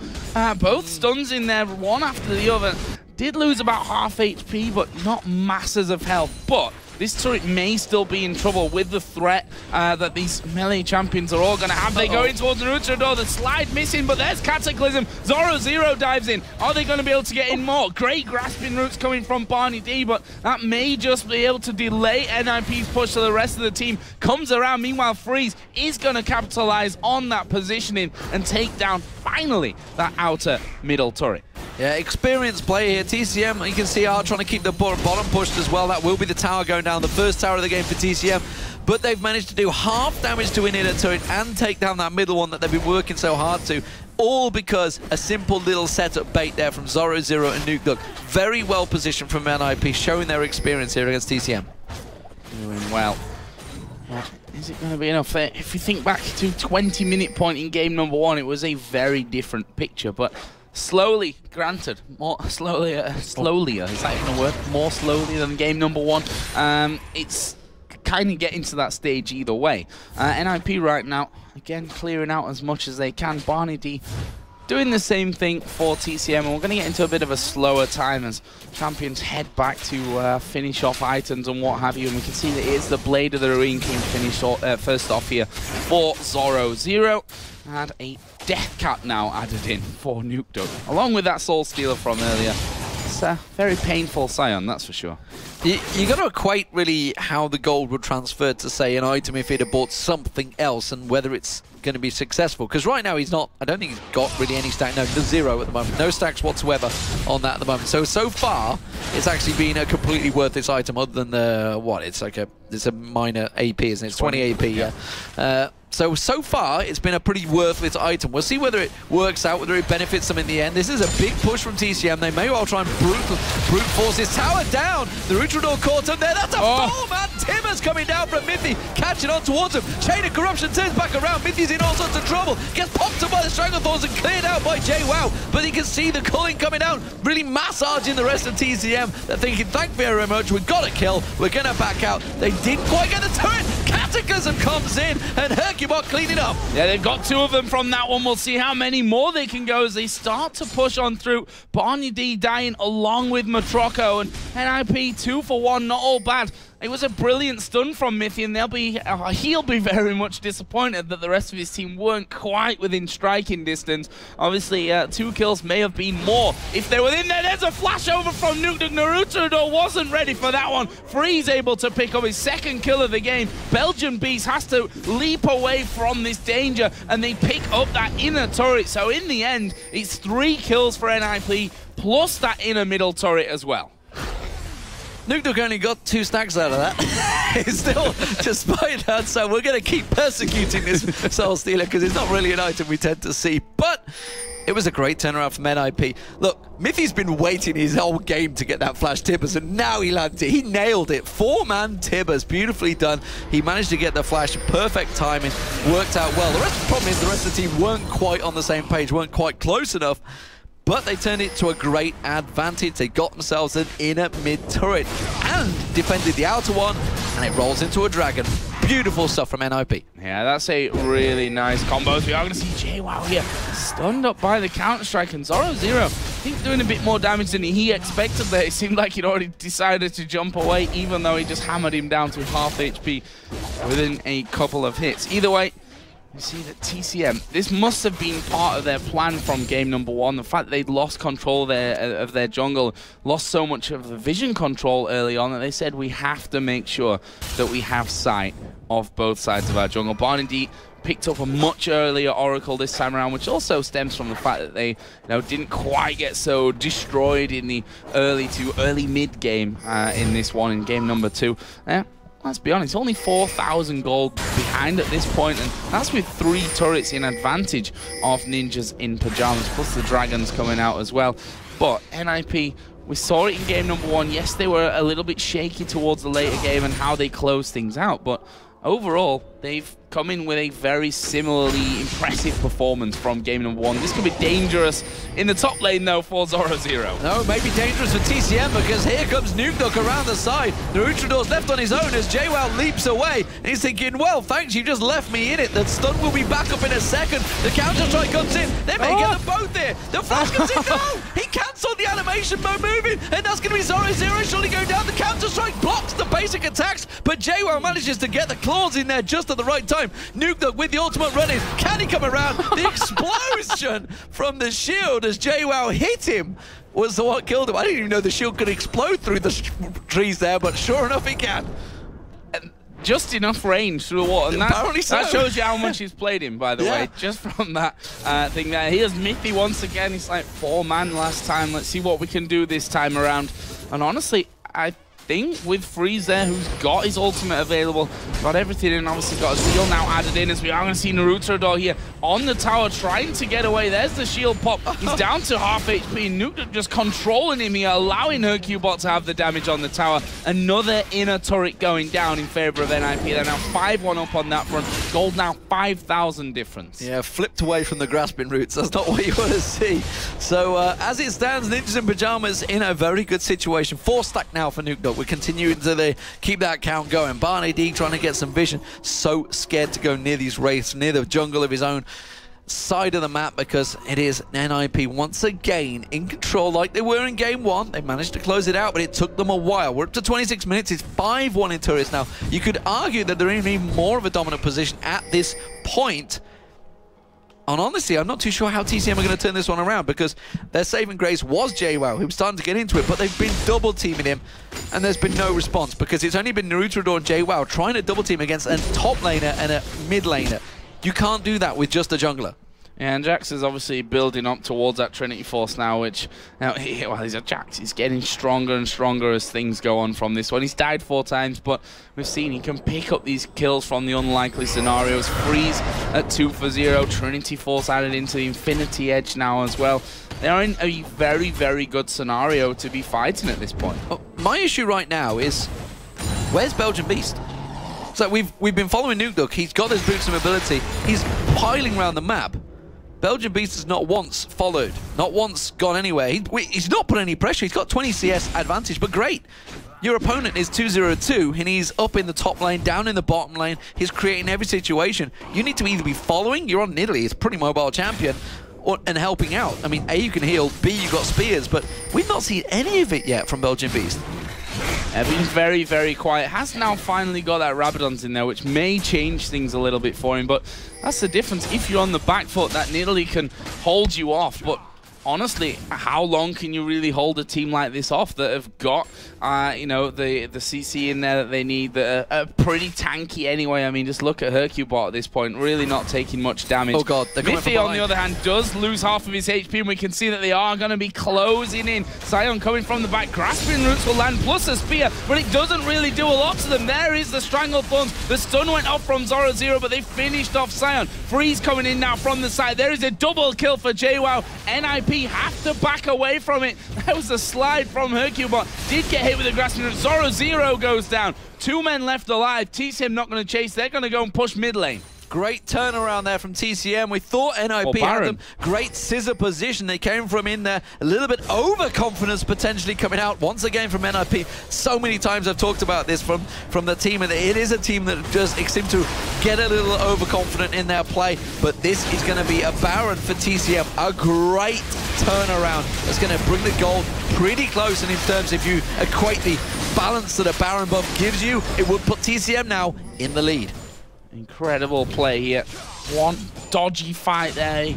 both stuns in there, one after the other. Did lose about half HP, but not masses of health. But this turret may still be in trouble with the threat that these melee champions are all going to have. They go in towards the Naruto door. The slide missing, but there's Cataclysm. Zoro0 dives in. Are they going to be able to get in more? Great grasping roots coming from Barney D, but that may just be able to delay NiP's push so the rest of the team comes around. Meanwhile, Freeze is going to capitalize on that positioning and take down, finally, that outer middle turret. Yeah, experienced play here. TCM, you can see, are trying to keep the bottom pushed as well. That will be the tower going down, the first tower of the game for TCM. But they've managed to do half damage to an inner turret and take down that middle one that they've been working so hard to. All because a simple little setup bait there from Zoro0 and Nukeduck. Very well positioned from NiP, showing their experience here against TCM. Doing well. Is it going to be enough? If you think back to 20-minute point in game number 1, it was a very different picture, but slowly, granted, more slowly, is that even a word? More slowly than game number 1. It's kind of getting to that stage either way. NiP right now, again, clearing out as much as they can. Barney D doing the same thing for TCM, and we're going to get into a bit of a slower time as champions head back to finish off items and what have you, and we can see that it's the Blade of the Ruin King finish first off here for Zoro0, and a Death Cat now added in for Nukeduck, along with that Soul Stealer from earlier. It's a very painful Scion, that's for sure. You got to equate really how the gold would transfer to, say, an item if he'd have bought something else and whether it's going to be successful. Because right now he's not, I don't think he's got really any stack. No, there's 0 at the moment. No stacks whatsoever on that at the moment. So far, it's actually been a completely worthless item other than the, what, it's a minor AP, isn't it? It's 20 AP, yeah. So far, it's been a pretty worthless item. We'll see whether it works out, whether it benefits them in the end. This is a big push from TCM. They may well try and brute force this tower down. The Rutrodor caught him there. That's a 4-man Timmers coming down from Mythi, catching on towards him. Chain of Corruption turns back around. Mythi's in all sorts of trouble. Gets popped up by the Stranglethorns and cleared out by JWoww. But you can see the culling coming down, really massaging the rest of TCM. They're thinking, thank you very much. We've got a kill. We're going to back out. They didn't quite get the turret. Cataclysm comes in, and Hercubot cleaning up. Yeah, they've got 2 of them from that one. We'll see how many more they can go as they start to push on through. Barney D dying along with Matroko, and NiP 2 for 1, not all bad. It was a brilliant stun from Mythi, and he'll be very much disappointed that the rest of his team weren't quite within striking distance. Obviously, 2 kills may have been more if they were in there. There's a flash over from Nukeduck. Naruto wasn't ready for that one. Freeze able to pick up his 2nd kill of the game. Belgian Beast has to leap away from this danger, and they pick up that inner turret. So in the end, it's 3 kills for NiP, plus that inner middle turret as well. Nukeduck only got 2 stacks out of that. Still, despite that, so we're going to keep persecuting this Soul Stealer because it's not really an item we tend to see. But it was a great turnaround from NiP. Look, Mythi's been waiting his whole game to get that flash Tibbers, and now he landed it. He nailed it. 4-man Tibbers, beautifully done. He managed to get the flash, perfect timing, worked out well. The problem is the rest of the team weren't quite on the same page, weren't quite close enough. But they turned it to a great advantage. They got themselves an inner mid turret and defended the outer one, and it rolls into a dragon. Beautiful stuff from NiP. Yeah, that's a really nice combo. We are going to see JWoww here stunned up by the Counter-Strike, and Zoro0, I think, doing a bit more damage than he expected there. It seemed like he'd already decided to jump away, even though he just hammered him down to half HP within a couple of hits. Either way, you see that TCM, this must have been part of their plan from game number 1. The fact that they'd lost control of their jungle, lost so much of the vision control early on, that they said we have to make sure that we have sight of both sides of our jungle. Barney picked up a much earlier Oracle this time around, which also stems from the fact that they didn't quite get so destroyed in the early to early mid game in this one, in game number 2. Let's be honest, only 4,000 gold behind at this point, and that's with 3 turrets in advantage of Ninjas in Pajamas, plus the Dragons coming out as well. But NiP, we saw it in game number 1. Yes, they were a little bit shaky towards the later game and how they closed things out, but overall, they've come in with a very similarly impressive performance from game number 1. This could be dangerous in the top lane, though, for Zoro0. No, it may be dangerous for TCM, because here comes Nukeduck around the side. Narutodore's left on his own as JWoww leaps away. And he's thinking, well, thanks, you just left me in it. The stun will be back up in a second. The Counter-Strike comes in. They may get them both here. The flash comes in. No! He cancelled the animation mode moving. And that's going to be Zoro0 surely going down. The Counter-Strike blocks the basic attacks. But JWoww manages to get the claws in there just at the right time. Nukeduck with the ultimate running. Can he come around? The explosion from the shield as JWoww hit him was the what killed him. I didn't even know the shield could explode through the trees there, but sure enough it can. And just enough range through the water. And that shows you how much he's played him, by the way, just from that thing there. Here's Mithy once again. He's like 4-man last time. Let's see what we can do this time around. And honestly, I think with Freeze there, who's got his ultimate available, got everything, and obviously got a Zeal now added in, as we are going to see Narutodo here on the tower trying to get away. There's the shield pop. He's down to half HP. Nuke just controlling him here, allowing Hercubot to have the damage on the tower. Another inner turret going down in favor of NiP. They're now 5-1 up on that front. Gold now 5,000 difference. Yeah, flipped away from the grasping roots. That's not what you want to see. So as it stands, Ninjas in Pajamas in a very good situation. 4-stack now for Nukeduck. We're continuing to keep that count going. Barney D trying to get some vision. So scared to go near these wraiths, near the jungle of his own side of the map, because it is NiP once again in control like they were in game 1. They managed to close it out, but it took them a while. We're up to 26 minutes. It's 5-1 in turrets now. You could argue that they're in even more of a dominant position at this point. And honestly, I'm not too sure how TCM are going to turn this one around, because their saving grace was JWoww, who was starting to get into it, but they've been double-teaming him, and there's been no response, because it's only been Narutodo and JWoww trying to double-team against a top laner and a mid laner. You can't do that with just a jungler. And Jax is obviously building up towards that Trinity Force now, which, he's a Jax. He's getting stronger and stronger as things go on from this one. He's died 4 times, but we've seen he can pick up these kills from the unlikely scenarios. Freeze at 2 for 0. Trinity Force added into the Infinity Edge now as well. They're in a very, very good scenario to be fighting at this point. My issue right now is, where's Belgian Beast? So we've been following Nukeduck. He's got his boots of mobility. He's piling around the map. Belgian Beast has not once followed, not once gone anywhere. He's not put any pressure. He's got 20 CS advantage, but great. Your opponent is 2-0-2, and he's up in the top lane, down in the bottom lane. He's creating every situation. You need to either be following, you're on Nidalee, he's a pretty mobile champion, and helping out. I mean, A, you can heal, B, you got spears, but we've not seen any of it yet from Belgian Beast. Been very, very quiet. Has now finally got that Rabadon's in there, which may change things a little bit for him, but that's the difference. If you're on the back foot, that Nidalee can hold you off, but honestly, how long can you really hold a team like this off that have got, the CC in there that they need, that are pretty tanky anyway? I mean, just look at Hercubot at this point, really not taking much damage. Oh god, they're coming from Mithy, on the other hand, does lose half of his HP, and we can see that they are going to be closing in. Sion coming from the back, grasping roots will land, plus a spear, but it doesn't really do a lot to them. There is the Strangled Thorns. The stun went off from Zoro0, but they finished off Sion. Freeze coming in now from the side. There is a double kill for JWoww. NiP have to back away from it. That was a slide from Hercubot. Did get hit with a grasping root. Zoro0 goes down. 2 men left alive. TCM not going to chase. They're going to go and push mid lane. Great turnaround there from TCM. We thought NiP had them. Great scissor position. They came from in there. A little bit overconfidence potentially coming out once again from NiP. So many times I've talked about this from the team, and it is a team that does seem to get a little overconfident in their play. But this is going to be a Baron for TCM. A great turnaround that's going to bring the gold pretty close. And in terms, if you equate the balance that a Baron buff gives you, it would put TCM now in the lead. Incredible play here. One dodgy fight there.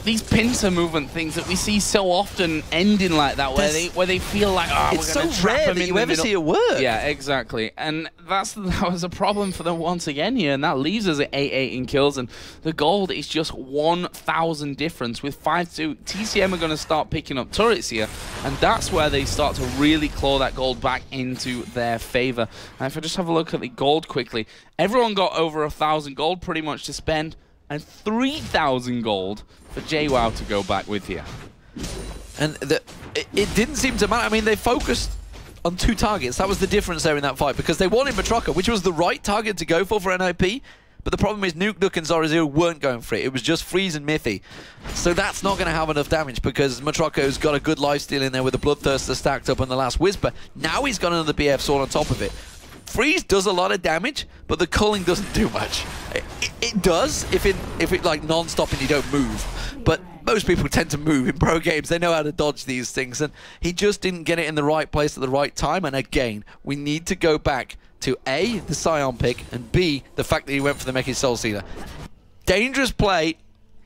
These pincer movement things that we see so often ending like that, where they feel like, oh, we're going to trap rare him that in you the ever middle. see it work. Yeah, exactly. And that was a problem for them once again here, and that leaves us at 8-8 in kills, and the gold is just 1,000 difference. With 5-2, TCM are going to start picking up turrets here, and that's where they start to really claw that gold back into their favor. And if I just have a look at the gold quickly, everyone got over 1,000 gold pretty much to spend, and 3,000 gold for JWoww to go back with here. And it didn't seem to matter. I mean, they focused on 2 targets. That was the difference there in that fight, because they wanted Matroka, which was the right target to go for NiP. But the problem is NukeDuck and Zoro0 weren't going for it. It was just Freeze and Mithy. So that's not going to have enough damage, because Matroka's got a good lifesteal in there with the Bloodthirster stacked up on the last Whisper. Now he's got another BF sword on top of it. Freeze does a lot of damage, but the culling doesn't do much. It does if it like non-stop and you don't move. But most people tend to move in pro games. They know how to dodge these things, and he just didn't get it in the right place at the right time. And again, we need to go back to A, the Scion pick, and B, the fact that he went for the Mecha Soul Stealer. Dangerous play,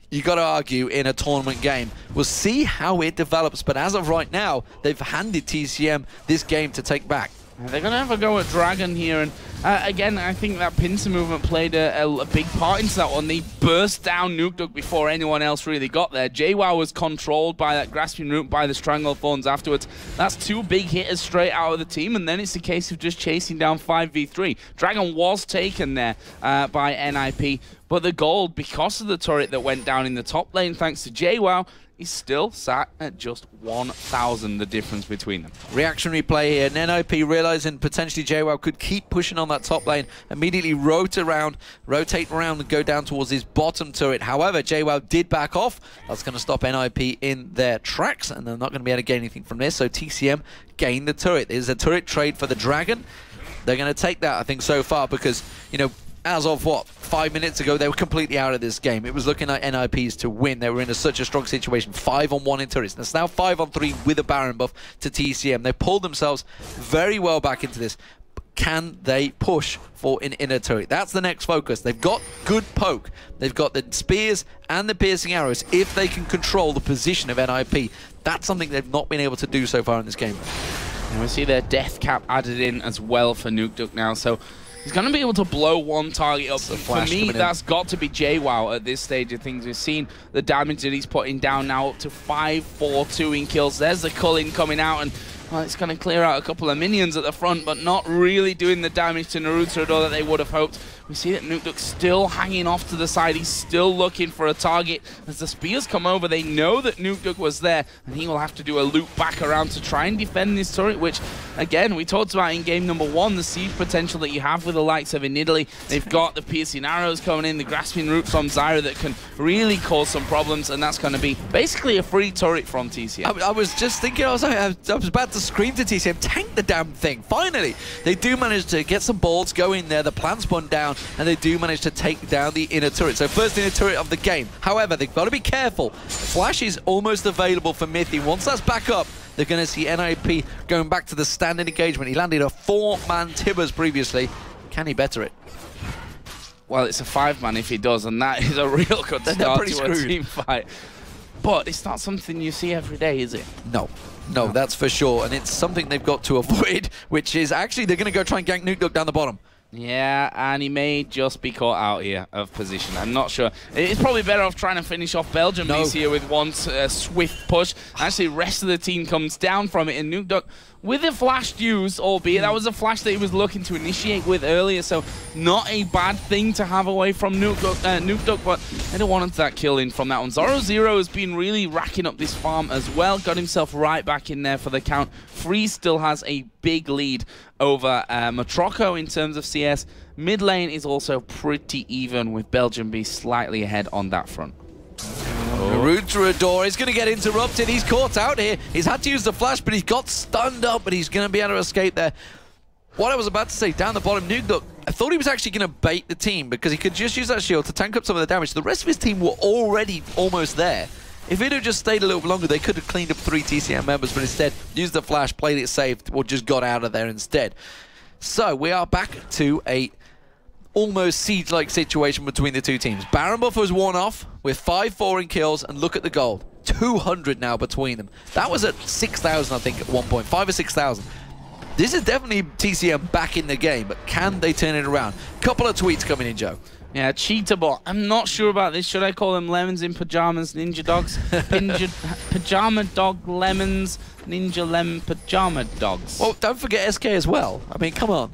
you got to argue, in a tournament game. We'll see how it develops, but as of right now, they've handed TCM this game to take back. They're going to have a go at Dragon here, and again, I think that pincer movement played a big part into that one. They burst down NukeDuck before anyone else really got there. JWoww was controlled by that Grasping Root, by the Strangle Thorns afterwards. That's 2 big hitters straight out of the team, and then it's a case of just chasing down 5v3. Dragon was taken there by NiP, but the gold, because of the turret that went down in the top lane thanks to JWoww, is still sat at just 1,000, the difference between them. Reactionary play here, and NiP realizing potentially JWoww could keep pushing on that top lane, immediately rotate around and go down towards his bottom turret. However, JWoww did back off. That's going to stop NiP in their tracks, and they're not going to be able to gain anything from this, so TCM gained the turret. There's a turret trade for the Dragon. They're going to take that, I think, so far, because, you know, as of, what, 5 minutes ago, they were completely out of this game. It was looking like NiP's to win. They were in such a strong situation. 5-on-1 in turrets. And it's now 5-on-3 with a Baron buff to TCM. They pulled themselves very well back into this. Can they push for an inner turret? That's the next focus. They've got good poke. They've got the spears and the piercing arrows. If they can control the position of NiP, that's something they've not been able to do so far in this game. And we see their death cap added in as well for NukeDuck now. So he's going to be able to blow one target up. For me, that's got to be JWoww at this stage of things. We've seen the damage that he's putting down now, up to 5-4-2 in kills. There's the culling coming out, and well, it's going to clear out a couple of minions at the front, but not really doing the damage to Naruto that they would have hoped. We see that NukeDuck still hanging off to the side. He's still looking for a target. As the spears come over, they know that NukeDuck was there, and he will have to do a loop back around to try and defend this turret, which, again, we talked about in game number 1, the siege potential that you have with the likes of Italy. They've got the piercing arrows coming in, the grasping roots from Zyra that can really cause some problems, and that's going to be basically a free turret from TCM. I was just thinking, I was about to scream to TCM, tank the damn thing. Finally, they do manage to get some balls, go in there, the plan spun down, and they do manage to take down the inner turret. So first inner turret of the game. However, they've got to be careful. Flash is almost available for Mithy. Once that's back up, they're going to see NiP going back to the standard engagement. He landed a 4-man Tibbers previously. Can he better it? Well, it's a 5-man if he does, and that is a real good start to a team fight. But it's not something you see every day, is it? No. No, that's for sure. And it's something they've got to avoid, which is actually they're going to go try and gank NukeDuck down the bottom. Yeah, and he may just be caught out here of position. I'm not sure. It's probably better off trying to finish off Belgium here with one swift push. Actually, the rest of the team comes down from it, and NukeDuck, with a flash used, albeit that was a flash that he was looking to initiate with earlier, so not a bad thing to have away from NukeDuck, but they don't want that kill in from that one. Zoro0 has been really racking up this farm as well, got himself right back in there for the count. Freeze still has a big lead over Matroco in terms of CS. Mid lane is also pretty even, with Belgium be slightly ahead on that front. The route through a door is going to get interrupted. He's caught out here. He's had to use the flash, but he's got stunned up, but he's going to be able to escape there. What I was about to say, down the bottom, Nuke, I thought he was actually going to bait the team because he could just use that shield to tank up some of the damage. The rest of his team were already almost there. If he'd have just stayed a little bit longer, they could have cleaned up 3 TCM members, but instead used the flash, played it safe, or just got out of there instead. So we are back to a almost siege-like situation between the two teams. Baron buff was worn off with 5-4 in kills, and look at the gold. 200 now between them. That was at 6,000, I think, at one point. 5 or 6,000. This is definitely TCM back in the game, but can they turn it around? Couple of tweets coming in, Joe. Yeah, Cheetahbot. I'm not sure about this. Should I call them lemons in pajamas, ninja dogs? Pajama dog lemons, ninja lemon pajama dogs. Well, don't forget SK as well. I mean, come on.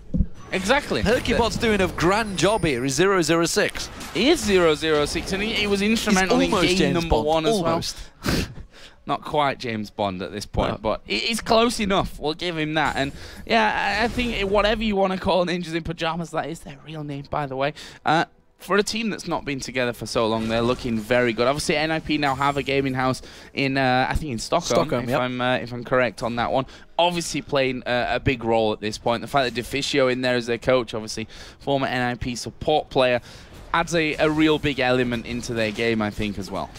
Exactly. Hercubot's doing a grand job here. He's 006. He is 006, and he was instrumental in game number one as well. Not quite James Bond at this point, but he's close enough. We'll give him that. And yeah, I think whatever you want to call Ninjas in Pajamas, that is their real name, by the way. For a team that's not been together for so long, they're looking very good. Obviously, NiP now have a gaming house in, I think, in Stockholm, if I'm correct on that one. Obviously playing a big role at this point. The fact that Deficio in there as their coach, obviously former NiP support player, adds a real big element into their game, I think, as well.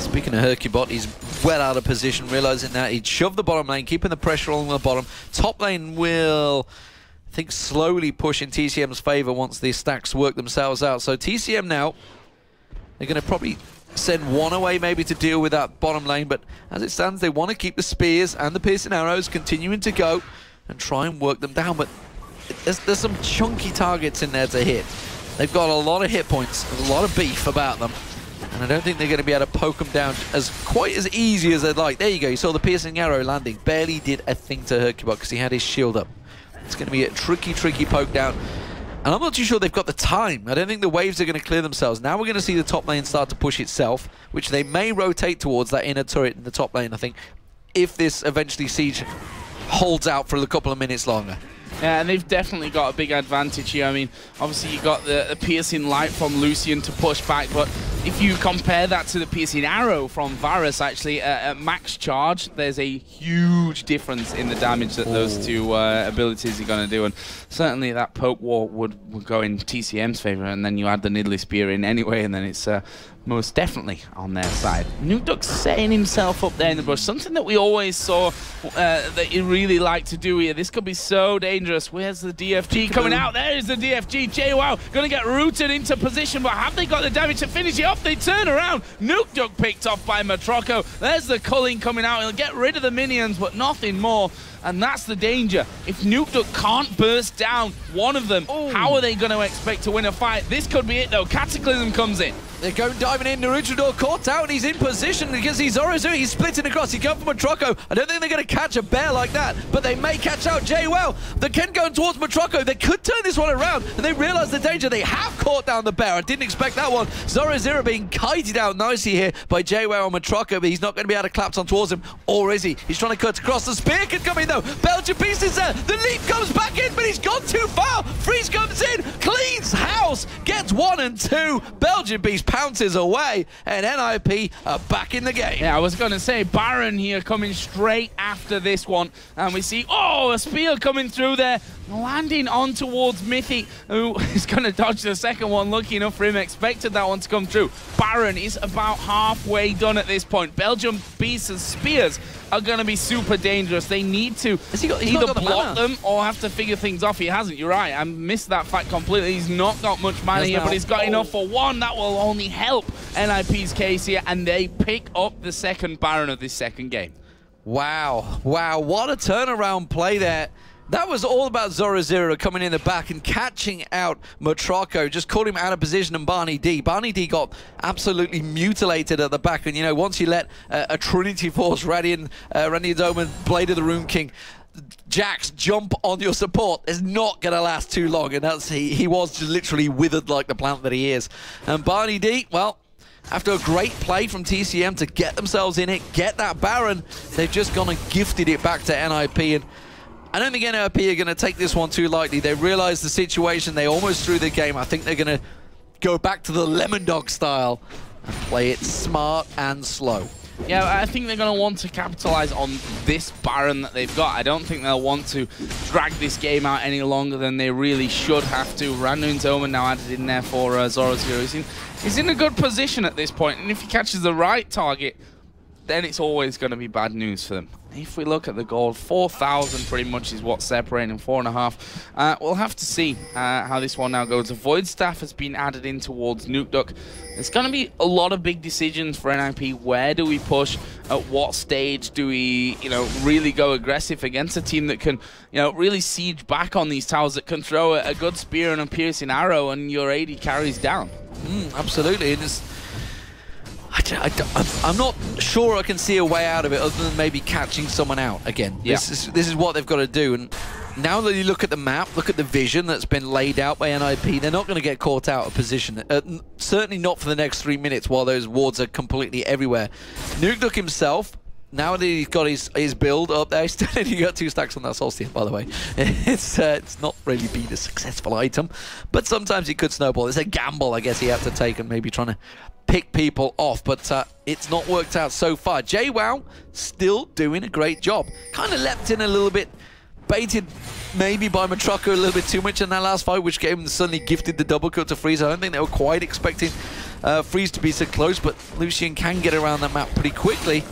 Speaking of Hercubot, he's well out of position, realizing that he'd shoved the bottom lane, keeping the pressure on the bottom. Top lane will, I think, slowly push in TCM's favor once the stacks work themselves out. So TCM now, they're going to probably send one away maybe to deal with that bottom lane, but as it stands, they want to keep the spears and the piercing arrows continuing to go and try and work them down, but there's some chunky targets in there to hit. They've got a lot of hit points, a lot of beef about them, and I don't think they're going to be able to poke them down quite as easy as they'd like. There you go, you saw the piercing arrow landing. Barely did a thing to Hercubot because he had his shield up. It's going to be a tricky poke down. And I'm not too sure they've got the time. I don't think the waves are going to clear themselves. Now we're going to see the top lane start to push itself, which they may rotate towards that inner turret in the top lane, I think, if this eventually siege holds out for a couple of minutes longer. Yeah, and they've definitely got a big advantage here. I mean, obviously you got the piercing light from Lucian to push back, but if you compare that to the piercing arrow from Varus, actually, at max charge, there's a huge difference in the damage that those two abilities are going to do, and certainly that poke wall would go in TCM's favor, and then you add the Nidalee Spear in anyway, and then it's most definitely on their side. Nukeduck's setting himself up there in the bush, something that we always saw that he really liked to do here. This could be so dangerous. Where's the DFG coming out? There is the DFG. JWoww going to get rooted into position, but have they got the damage to finish it off? They turn around. Nukeduck picked off by Matroco. There's the culling coming out. He'll get rid of the minions, but nothing more. And that's the danger. If Nukeduck can't burst down one of them, how are they going to expect to win a fight? This could be it, though. Cataclysm comes in. They're going diving in. Naruto caught out, and he's in position because he's Zorozu. He's splitting across. He's going for Matroco. I don't think they're going to catch a bear like that, but they may catch out JWoww. The Ken going towards Matroco. They could turn this one around, and they realize the danger. They have caught down the bear. I didn't expect that one. Zorozu being kited out nicely here by JWoww and Matroco, but he's not going to be able to collapse on towards him, or is he? He's trying to cut across. The spear could come in, though. Belgian Beast is there. The leap comes back in, but he's gone too far. Freeze comes in, cleans house, gets 1 and 2. Belgian Beast pounces away, and NiP are back in the game. Yeah, I was going to say, Baron here coming straight after this one, and we see, a spear coming through there, landing on towards Mithy, who is going to dodge the second one. Lucky enough for him, expected that one to come through. Baron is about halfway done at this point. Belgium Beasts and Spears are going to be super dangerous. They need to either block them or have to figure things off. He hasn't, you're right. I missed that fact completely. He's not got much mana here, but he's got enough for one. That will only help NiP's case here, and they pick up the second Baron of this second game. Wow, what a turnaround play there. That was all about Zoro coming in the back and catching out Matroco, just caught him out of position, and Barney D. Barney D got absolutely mutilated at the back, and you know, once you let a Trinity Force, Radiant Doman, Blade of the Rune King, Jax jump on your support, it's not going to last too long, and that's he was just literally withered like the plant that he is. And Barney D, well, after a great play from TCM to get themselves in it, get that Baron, they've just gone and gifted it back to NiP, and I don't think NiP are going to take this one too lightly. They realize the situation. They almost threw the game. I think they're going to go back to the lemon dog style and play it smart and slow. Yeah, I think they're going to want to capitalize on this Baron that they've got. I don't think they'll want to drag this game out any longer than they really should have to. Randuin's Omen now added in there for Zoro0. He's in a good position at this point, and if he catches the right target, then it's always going to be bad news for them. If we look at the gold, 4,000 pretty much is what's separating 4.5. We'll have to see how this one now goes. The Void Staff has been added in towards Nukeduck. It's going to be a lot of big decisions for NiP. Where do we push? At what stage do we, really go aggressive against a team that can, really siege back on these towers, that can throw a good spear and a piercing arrow and your AD carries down? Absolutely. It is. I'm not sure I can see a way out of it other than maybe catching someone out again. Yeah. This is what they've got to do. And now that you look at the map, look at the vision that's been laid out by NiP, they're not going to get caught out of position. Certainly not for the next 3 minutes while those wards are completely everywhere. Nukeduck himself, now that he's got his build up there, he's still only got 2 stacks on that Soul Steal, by the way. It's not really been a successful item, but sometimes it could snowball. It's a gamble, I guess, he had to take, and maybe trying to pick people off, but it's not worked out so far. JWoww still doing a great job. Kind of leapt in a little bit, baited maybe by Matrocco a little bit too much in that last fight, which gave him suddenly gifted the double kill to Freeze. I don't think they were quite expecting Freeze to be so close, but Lucian can get around that map pretty quickly.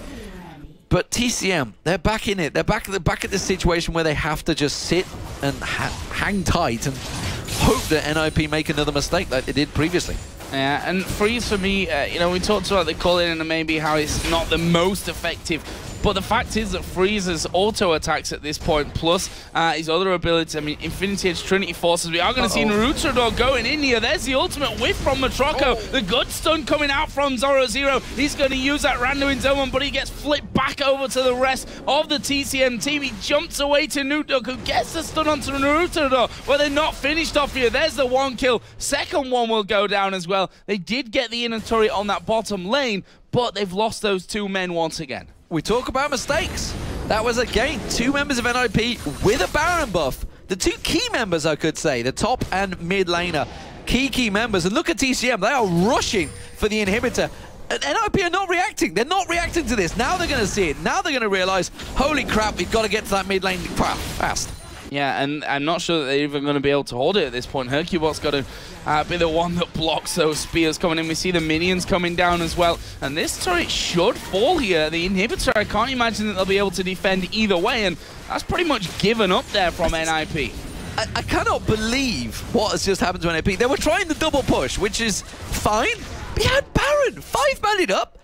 But TCM, they're back in it. They're back at this situation where they have to just sit and hang tight and hope that NiP make another mistake like they did previously. Yeah, and Freeze for me, we talked about the calling and maybe how it's not the most effective, but the fact is that Freeze's auto attacks at this point, plus his other abilities, I mean, Infinity Edge, Trinity Forces, we are going to see Naruto going in here. There's the ultimate whiff from Matrocco. The good stun coming out from Zoro0. He's going to use that Randuin's Omen, but he gets flipped back over to the rest of the TCM team. He jumps away to Nukeduck, who gets the stun onto Naruto, where they're not finished off here. There's the 1 kill. Second one will go down as well. They did get the inner turret on that bottom lane, but they've lost those 2 men once again. We talk about mistakes. That was, again, 2 members of NiP with a Baron buff. The 2 key members, I could say, the top and mid laner. Key members. And look at TCM. They are rushing for the inhibitor. And NiP are not reacting. They're not reacting to this. Now they're going to see it. Now they're going to realize, holy crap, we've got to get to that mid lane fast. Yeah, and I'm not sure that they're even going to be able to hold it at this point. Hercubot's got to be the one that blocks those spears coming in. We see the minions coming down as well. And this turret should fall here. The inhibitor, I can't imagine that they'll be able to defend either way. And that's pretty much given up there from NiP. I cannot believe what has just happened to NiP. They were trying the double push, which is fine. But you had Baron, 5-maned up.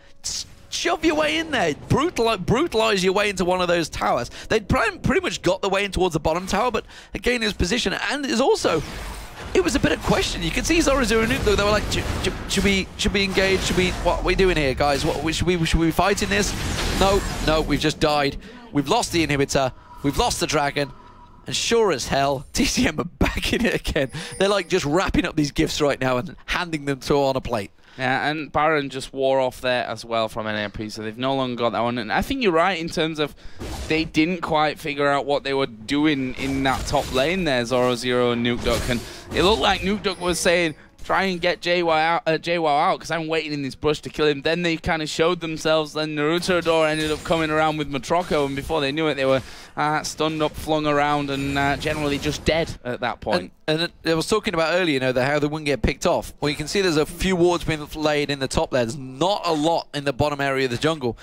Shove your way in there, brutalize your way into one of those towers. They'd pretty much got the way in towards the bottom tower, but again, his position, and is also, it was a bit of question. You can see Zoro0 and Nuke, they were like, should we engage? What are we doing here, guys? Should we be fighting this? No, we've just died. We've lost the inhibitor, we've lost the dragon, and sure as hell, TCM are back in it again. They're like just wrapping up these gifts right now and handing them to on a plate. Yeah, and Baron just wore off there as well from NiP, so they've no longer got that one. And I think you're right in terms of they didn't quite figure out what they were doing in that top lane there, Zoro0 and Nukeduck. And it looked like Nukeduck was saying, try and get JWoww out because I'm waiting in this bush to kill him. Then they kind of showed themselves. Then Naruto ended up coming around with Matrocco, and before they knew it, they were stunned up, flung around, and generally just dead at that point. And I was talking about earlier, how they wouldn't get picked off. Well, you can see there's a few wards being laid in the top there. There's not a lot in the bottom area of the jungle.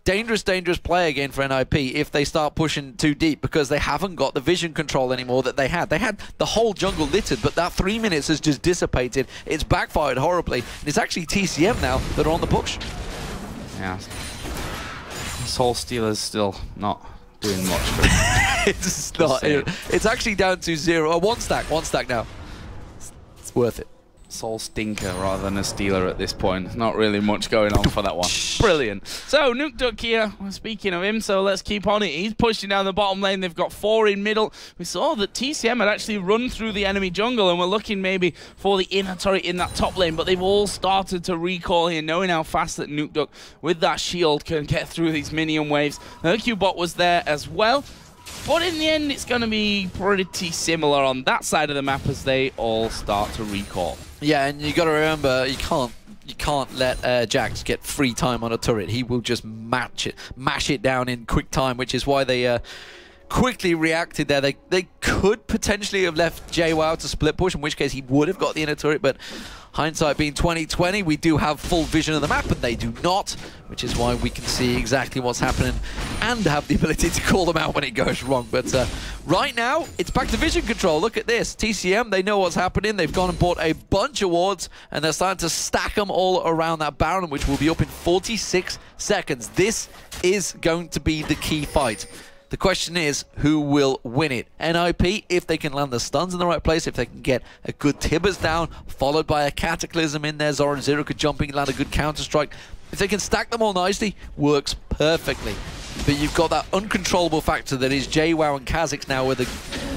Dangerous play again for NiP if they start pushing too deep, because they haven't got the vision control anymore that they had. They had the whole jungle littered, but that 3 minutes has just dissipated. It's backfired horribly. And it's actually TCM now that are on the push. Yeah. Soul Stealer's still not doing much for it. It's not. It's actually down to 0. 1 stack now. It's worth it. Soul Stinker rather than a Stealer at this point. Not really much going on for that one. Brilliant. So, Nukeduck here, speaking of him, so let's keep on it. He's pushing down the bottom lane. They've got 4 in middle. We saw that TCM had actually run through the enemy jungle, and we're looking maybe for the inner turret in that top lane, but they've all started to recall here, knowing how fast that Nukeduck with that shield can get through these minion waves. Hercubot was there as well. But in the end, it's going to be pretty similar on that side of the map as they all start to recall. Yeah, and you got to remember, you can't let Jax get free time on a turret. He will just mash it down in quick time, which is why they quickly reacted there. They could potentially have left JWoww to split push, in which case he would have got the inner turret, but hindsight being 2020, we do have full vision of the map, and they do not, which is why we can see exactly what's happening and have the ability to call them out when it goes wrong. But right now, it's back to vision control. Look at this. TCM, they know what's happening. They've gone and bought a bunch of wards, and they're starting to stack them all around that Baron, which will be up in 46 seconds. This is going to be the key fight. The question is, who will win it? NiP, if they can land the stuns in the right place, if they can get a good Tibbers down, followed by a Cataclysm in there, Zoro could jump in, land a good counter-strike. If they can stack them all nicely, works perfectly. But you've got that uncontrollable factor that is JWoww and Kha'Zix now with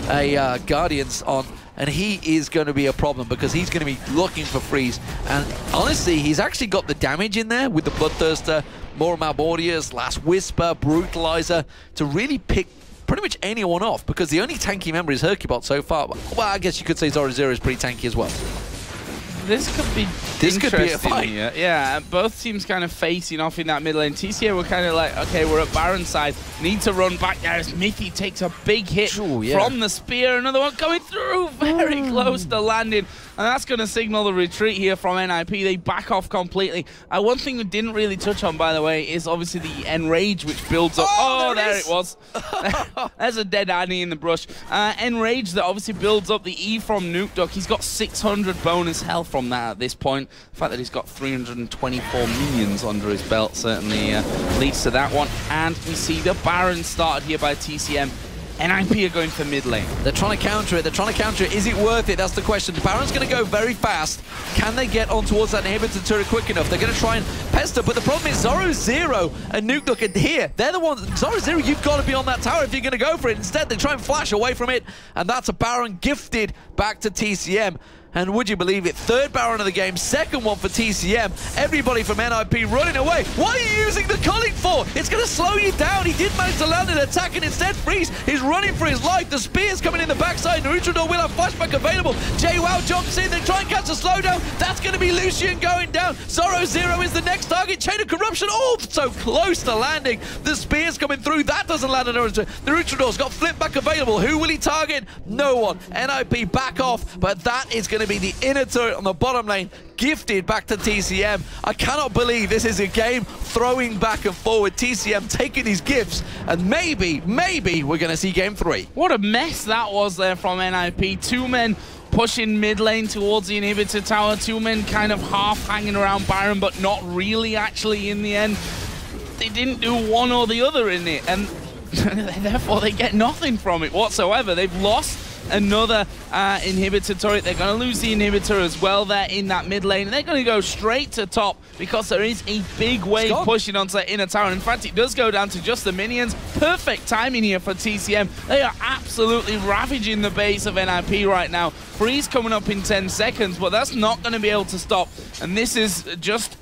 a Guardians on, and he is going to be a problem because he's going to be looking for freeze. And honestly, he's actually got the damage in there with the Bloodthirster, Mormab, Last Whisper, Brutalizer, to really pick pretty much anyone off, because the only tanky member is Hercubot so far. Well, I guess you could say Zoro is pretty tanky as well. This could be a fight. Here. Yeah, both teams kind of facing off in that mid lane. TCM were kind of like, okay, we're at Baron's side, need to run back there as Miffy takes a big hit from the spear. Another one coming through, very close to landing. And that's going to signal the retreat here from NiP. They back off completely. One thing we didn't really touch on, by the way, is obviously the Enrage, which builds up. Oh, there it was. There's a dead Annie in the brush. Enrage that obviously builds up the E from Nuke. He's got 600 bonus health from that at this point. The fact that he's got 324 minions under his belt certainly leads to that one. And we see the Baron started here by TCM. NiP are going for mid lane. They're trying to counter it. Is it worth it? That's the question. The Baron's going to go very fast. Can they get on towards that inhibitor turret quick enough? They're going to try and pester, but the problem is Zoro Zero and Nuke here. They're the ones. Zoro Zero, you've got to be on that tower if you're going to go for it. Instead, they try and flash away from it, and that's a Baron gifted back to TCM. And would you believe it, third Baron of the game, second one for TCM. Everybody from NiP running away. What are you using the culling for? It's going to slow you down. He did manage to land an attack and instead freeze. He's running for his life. The spear's coming in the backside. Naruto will have flashback available. JWoww jumps in. They try and catch a slowdown. That's going to be Lucian going down. Zoro Zero is the next target. Chain of Corruption. Oh, so close to landing. The spear's coming through. That doesn't land on Naruto. Naruto's got flip back available. Who will he target? No one. NiP back off, but that is going to be the inner turret on the bottom lane, gifted back to TCM. I cannot believe this is a game throwing back and forward. TCM taking his gifts, and maybe we're going to see game 3. What a mess that was there from NiP. Two men pushing mid lane towards the inhibitor tower. Two men kind of half hanging around Byron, but not really actually in the end. They didn't do one or the other in it, and therefore they get nothing from it whatsoever. They've lost another inhibitor turret. They're going to lose the inhibitor as well there in that mid lane. They're going to go straight to top because there is a big wave pushing onto that inner tower. In fact, it does go down to just the minions. Perfect timing here for TCM. They are absolutely ravaging the base of NiP right now. Freeze coming up in 10 seconds, but that's not going to be able to stop. And this is just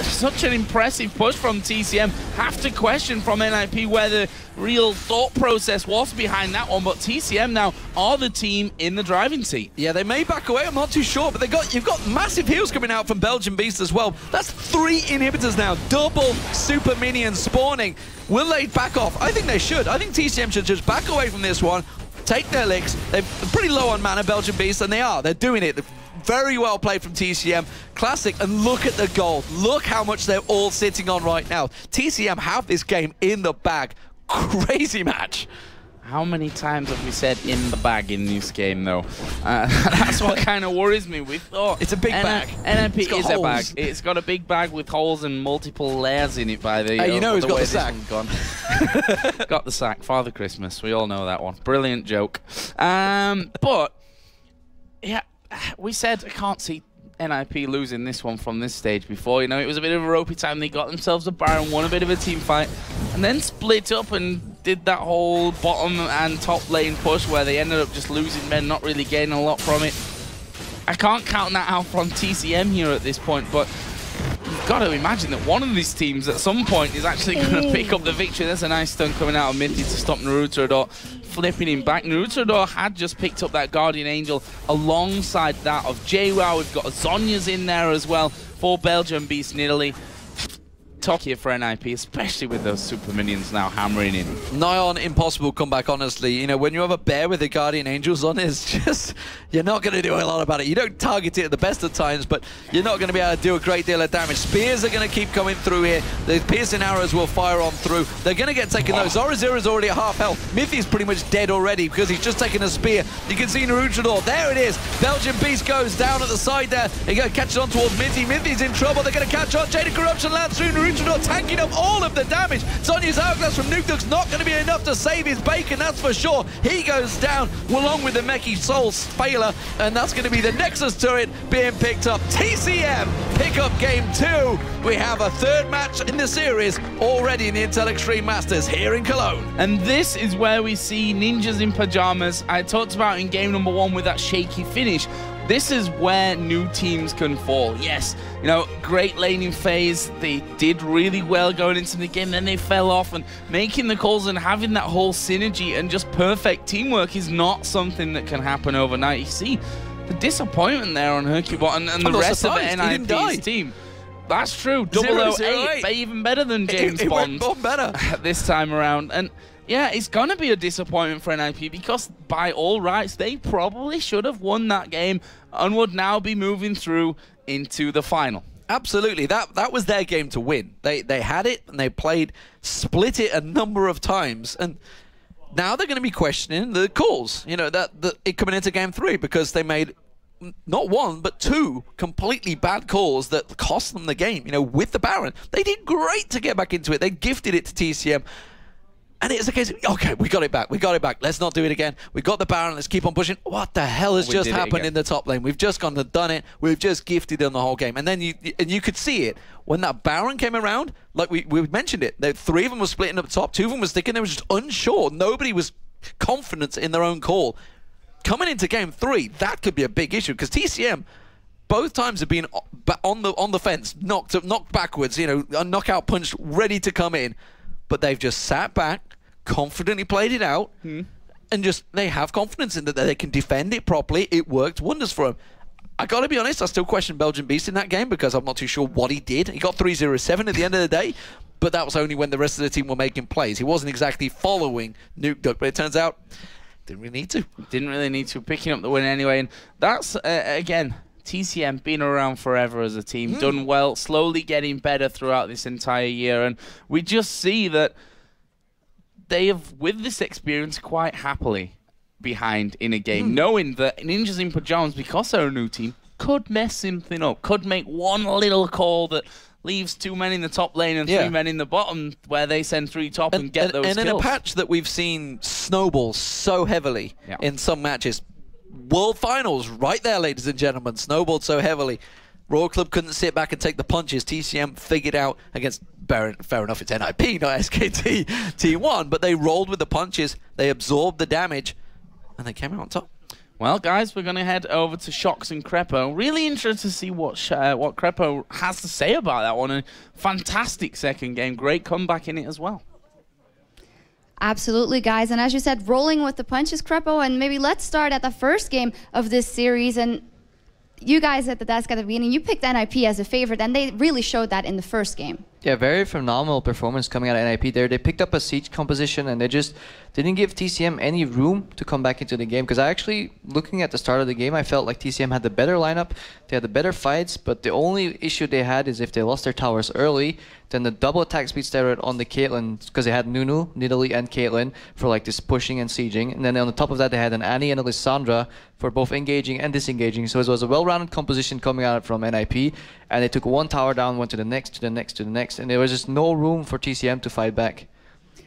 such an impressive push from TCM. Have to question from NiP where the real thought process was behind that one, but TCM now are the team in the driving seat. Yeah, they may back away, I'm not too sure, but you've got massive heals coming out from Belgian Beast as well. That's 3 inhibitors now, double super minions spawning. Will they back off? I think they should. I think TCM should just back away from this one, take their licks. They're pretty low on mana, Belgian Beast, and they're doing it. Very well played from TCM. Classic, and look at the gold. Look how much they're all sitting on right now. TCM have this game in the bag. Crazy match. How many times have we said in the bag in this game, though? That's what kind of worries me. We thought it's a big bag. NiP is holes. A bag. It's got a big bag with holes and multiple layers in it. By the you know, who's got the sack? Got the sack. Father Christmas. We all know that one. Brilliant joke. But yeah. We said I can't see NiP losing this one from this stage before. You know, it was a bit of a ropey time. They got themselves a Baron, won a bit of a team fight, and then split up and did that whole bottom and top lane push where they ended up just losing men, not really gaining a lot from it. I can't count that out from TCM here at this point, but you've got to imagine that one of these teams at some point is actually going to pick up the victory. There's a nice stun coming out of Mithy to stop Naruto, flipping him back. Naruto had just picked up that Guardian Angel alongside that of JWoww. We've got Zhonya's in there as well for Belgium Beast in Italy. Top here for NiP, especially with those super minions now hammering in. Nigh on impossible comeback, honestly. You know, when you have a bear with the Guardian Angels on, it's just, you're not going to do a lot about it. You don't target it at the best of times, but you're not going to be able to do a great deal of damage. Spears are going to keep coming through here. The piercing arrows will fire on through. They're going to get taken though. Zorazira's already at half health. Mithy's pretty much dead already because he's just taken a spear. You can see Naruto. There it is. Belgian Beast goes down at the side there. They're going to catch it on towards Mithy. Mithy's in trouble. They're going to catch on. Jaded Corruption lands through. Naruto tanking up all of the damage. Zhonya's Hourglass from Nukeduck's not going to be enough to save his bacon, that's for sure. He goes down along with the Meki Soul Failure, and that's going to be the Nexus turret being picked up. TCM pick up game 2. We have a third match in the series already in the Intel Extreme Masters here in Cologne. And this is where we see ninjas in pajamas. I talked about in game number 1 with that shaky finish. This is where new teams can fall. Yes, you know, great laning phase. They did really well going into the game, then they fell off, and making the calls and having that whole synergy and just perfect teamwork is not something that can happen overnight. You see the disappointment there on Hercubot and the rest of the NiP's team. That's true. 008, even better than James Bond. Went better this time around. And yeah, it's going to be a disappointment for NiP because by all rights, they probably should have won that game and would now be moving through into the final. Absolutely. That was their game to win. They had it and they split it a number of times. And now they're going to be questioning the calls, you know, it coming into game 3 because they made not one, but 2 completely bad calls that cost them the game. You know, with the Baron, they did great to get back into it. They gifted it to TCM. And it's a case of, okay, we got it back. Let's not do it again. We got the Baron. Let's keep on pushing. What the hell has just happened in the top lane? We've just gone and done it. We've just gifted them the whole game. And then you could see it when that Baron came around. Like we mentioned it. 3 of them were splitting up top. 2 of them were sticking. They were just unsure. Nobody was confident in their own call. Coming into game 3, that could be a big issue because TCM both times have been on the fence, knocked backwards. You know, a knockout punch ready to come in. But they've just sat back, confidently played it out, and just they have confidence in that they can defend it properly. It worked wonders for them. I got to be honest, I still question Belgian Beast in that game because I'm not too sure what he did. He got 3-0-7 at the end of the day, but that was only when the rest of the team were making plays. He wasn't exactly following Nukeduck, but it turns out didn't really need to. Didn't really need to, picking up the win anyway. And that's, again, TCM been around forever as a team, done well, slowly getting better throughout this entire year, and we just see that they have, with this experience, quite happily behind in a game, knowing that Ninjas in Pajamas, because they're a new team, could mess something up, could make one little call that leaves 2 men in the top lane and 3 men in the bottom, where they send 3 top and get those kills. And in a patch that we've seen snowball so heavily in some matches, World Finals, right there, ladies and gentlemen, snowballed so heavily. Royal Club couldn't sit back and take the punches. TCM figured out against Baron, fair enough, it's NiP, not SKT T1, but they rolled with the punches, they absorbed the damage, and they came out on top. Well, guys, we're going to head over to Shox and Crepo. Really interested to see what Crepo has to say about that one. A fantastic second game, great comeback in it as well. Absolutely, guys. And as you said, rolling with the punches, Crepo. And maybe let's start at the first game of this series. And you guys at the desk at the beginning, you picked NiP as a favorite, and they really showed that in the first game. Yeah, very phenomenal performance coming out of NiP there. They picked up a siege composition, and they just didn't give TCM any room to come back into the game. Because I actually, looking at the start of the game, I felt like TCM had the better lineup, they had the better fights, but the only issue they had is if they lost their towers early, then the double attack speed steroid on the Caitlyn, because they had Nunu, Nidalee, and Caitlyn for like this pushing and sieging. And then on the top of that, they had an Annie and a Lissandra for both engaging and disengaging. So it was a well-rounded composition coming out from NiP. And they took 1 tower down, went to the next, to the next, to the next, and there was just no room for TCM to fight back.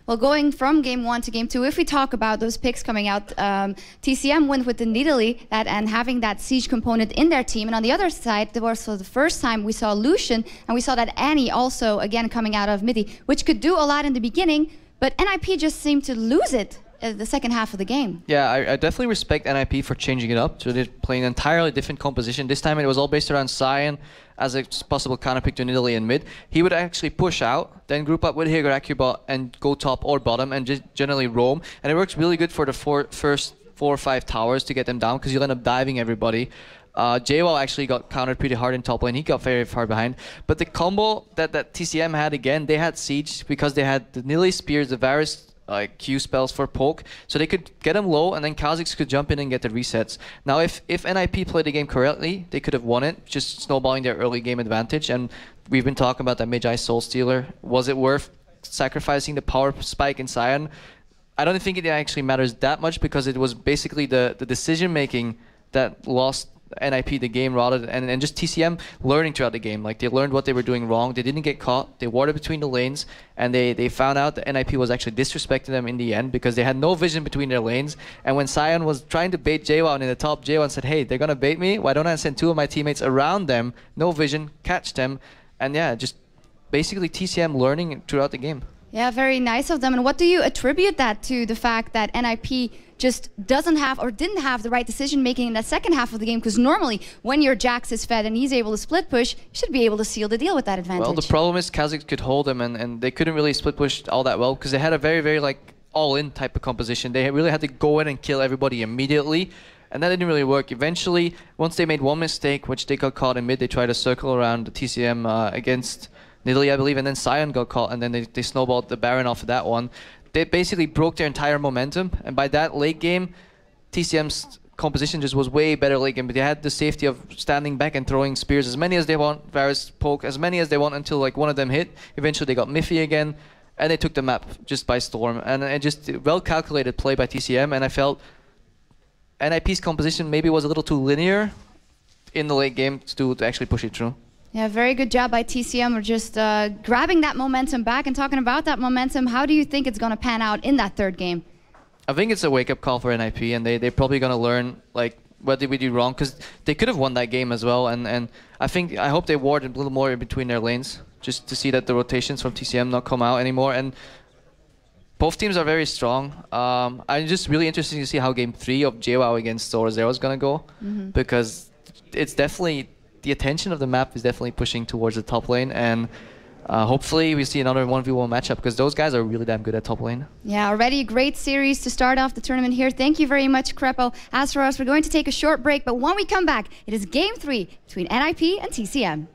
Well, going from game 1 to game 2, if we talk about those picks coming out, TCM went with the Nidalee and having that siege component in their team. And on the other side, there was for the first time we saw Lucian, and we saw that Annie also, again, coming out of Mithy, which could do a lot in the beginning, but NiP just seemed to lose it the second half of the game. Yeah, I definitely respect NiP for changing it up. So they're playing an entirely different composition. This time it was all based around Cyan as a possible counterpick to Nidalee in mid. He would actually push out, then group up with Higaracubot and go top or bottom and just generally roam. And it works really good for the first 4 or 5 towers to get them down because you'll end up diving everybody. JWoww actually got countered pretty hard in top lane. He got very far behind. But the combo that TCM had again, they had Siege because they had the Nidalee Spears, the Varus Q spells for poke, so they could get him low and then Kha'Zix could jump in and get the resets. Now if NiP played the game correctly, they could have won it, just snowballing their early game advantage. And we've been talking about that Magi Soul Stealer. Was it worth sacrificing the power spike in Cyan? I don't think it actually matters that much because it was basically the decision making that lost NiP the game rather than, and just TCM learning throughout the game. Like they learned what they were doing wrong. They didn't get caught. They warded between the lanes, and they found out that NiP was actually disrespecting them in the end because they had no vision between their lanes. And when Cyan was trying to bait JWoww in the top, JWoww said, "Hey, they're gonna bait me. Why don't I send 2 of my teammates around them? No vision, catch them." And yeah, just basically TCM learning throughout the game. Yeah, very nice of them. And what do you attribute that to, the fact that NiP just doesn't have or didn't have the right decision making in the second half of the game? Because normally when your Jax is fed and he's able to split push, you should be able to seal the deal with that advantage. Well, the problem is Kha'Zix could hold them and they couldn't really split push all that well because they had a very like all-in type of composition. They really had to go in and kill everybody immediately. And that didn't really work. Eventually, once they made one mistake, which they got caught in mid, they tried to circle around the TCM against Nidalee, I believe, and then Cyan got caught, and then they snowballed the Baron off of that one. They basically broke their entire momentum, and by that late game, TCM's composition just was way better late game, but they had the safety of standing back and throwing spears as many as they want, Varus poke as many as they want until like one of them hit. Eventually they got Miffy again, and they took the map just by storm. And it just well-calculated play by TCM, and I felt NiP's composition maybe was a little too linear in the late game to actually push it through. Yeah, very good job by TCM. We're just grabbing that momentum back and talking about that momentum. How do you think it's going to pan out in that third game? I think it's a wake-up call for NiP, and they're probably going to learn, like, what did we do wrong? Because they could have won that game as well, and I hope they ward a little more in between their lanes, just to see that the rotations from TCM not come out anymore. And both teams are very strong. I'm just really interested to see how Game 3 of JWoww against Zoro is going to go, because it's definitely... the attention of the map is definitely pushing towards the top lane, and hopefully we see another 1v1 matchup because those guys are really damn good at top lane. Yeah, already a great series to start off the tournament here. Thank you very much, Krepo. As for us, we're going to take a short break, but when we come back, it is Game 3 between NiP and TCM.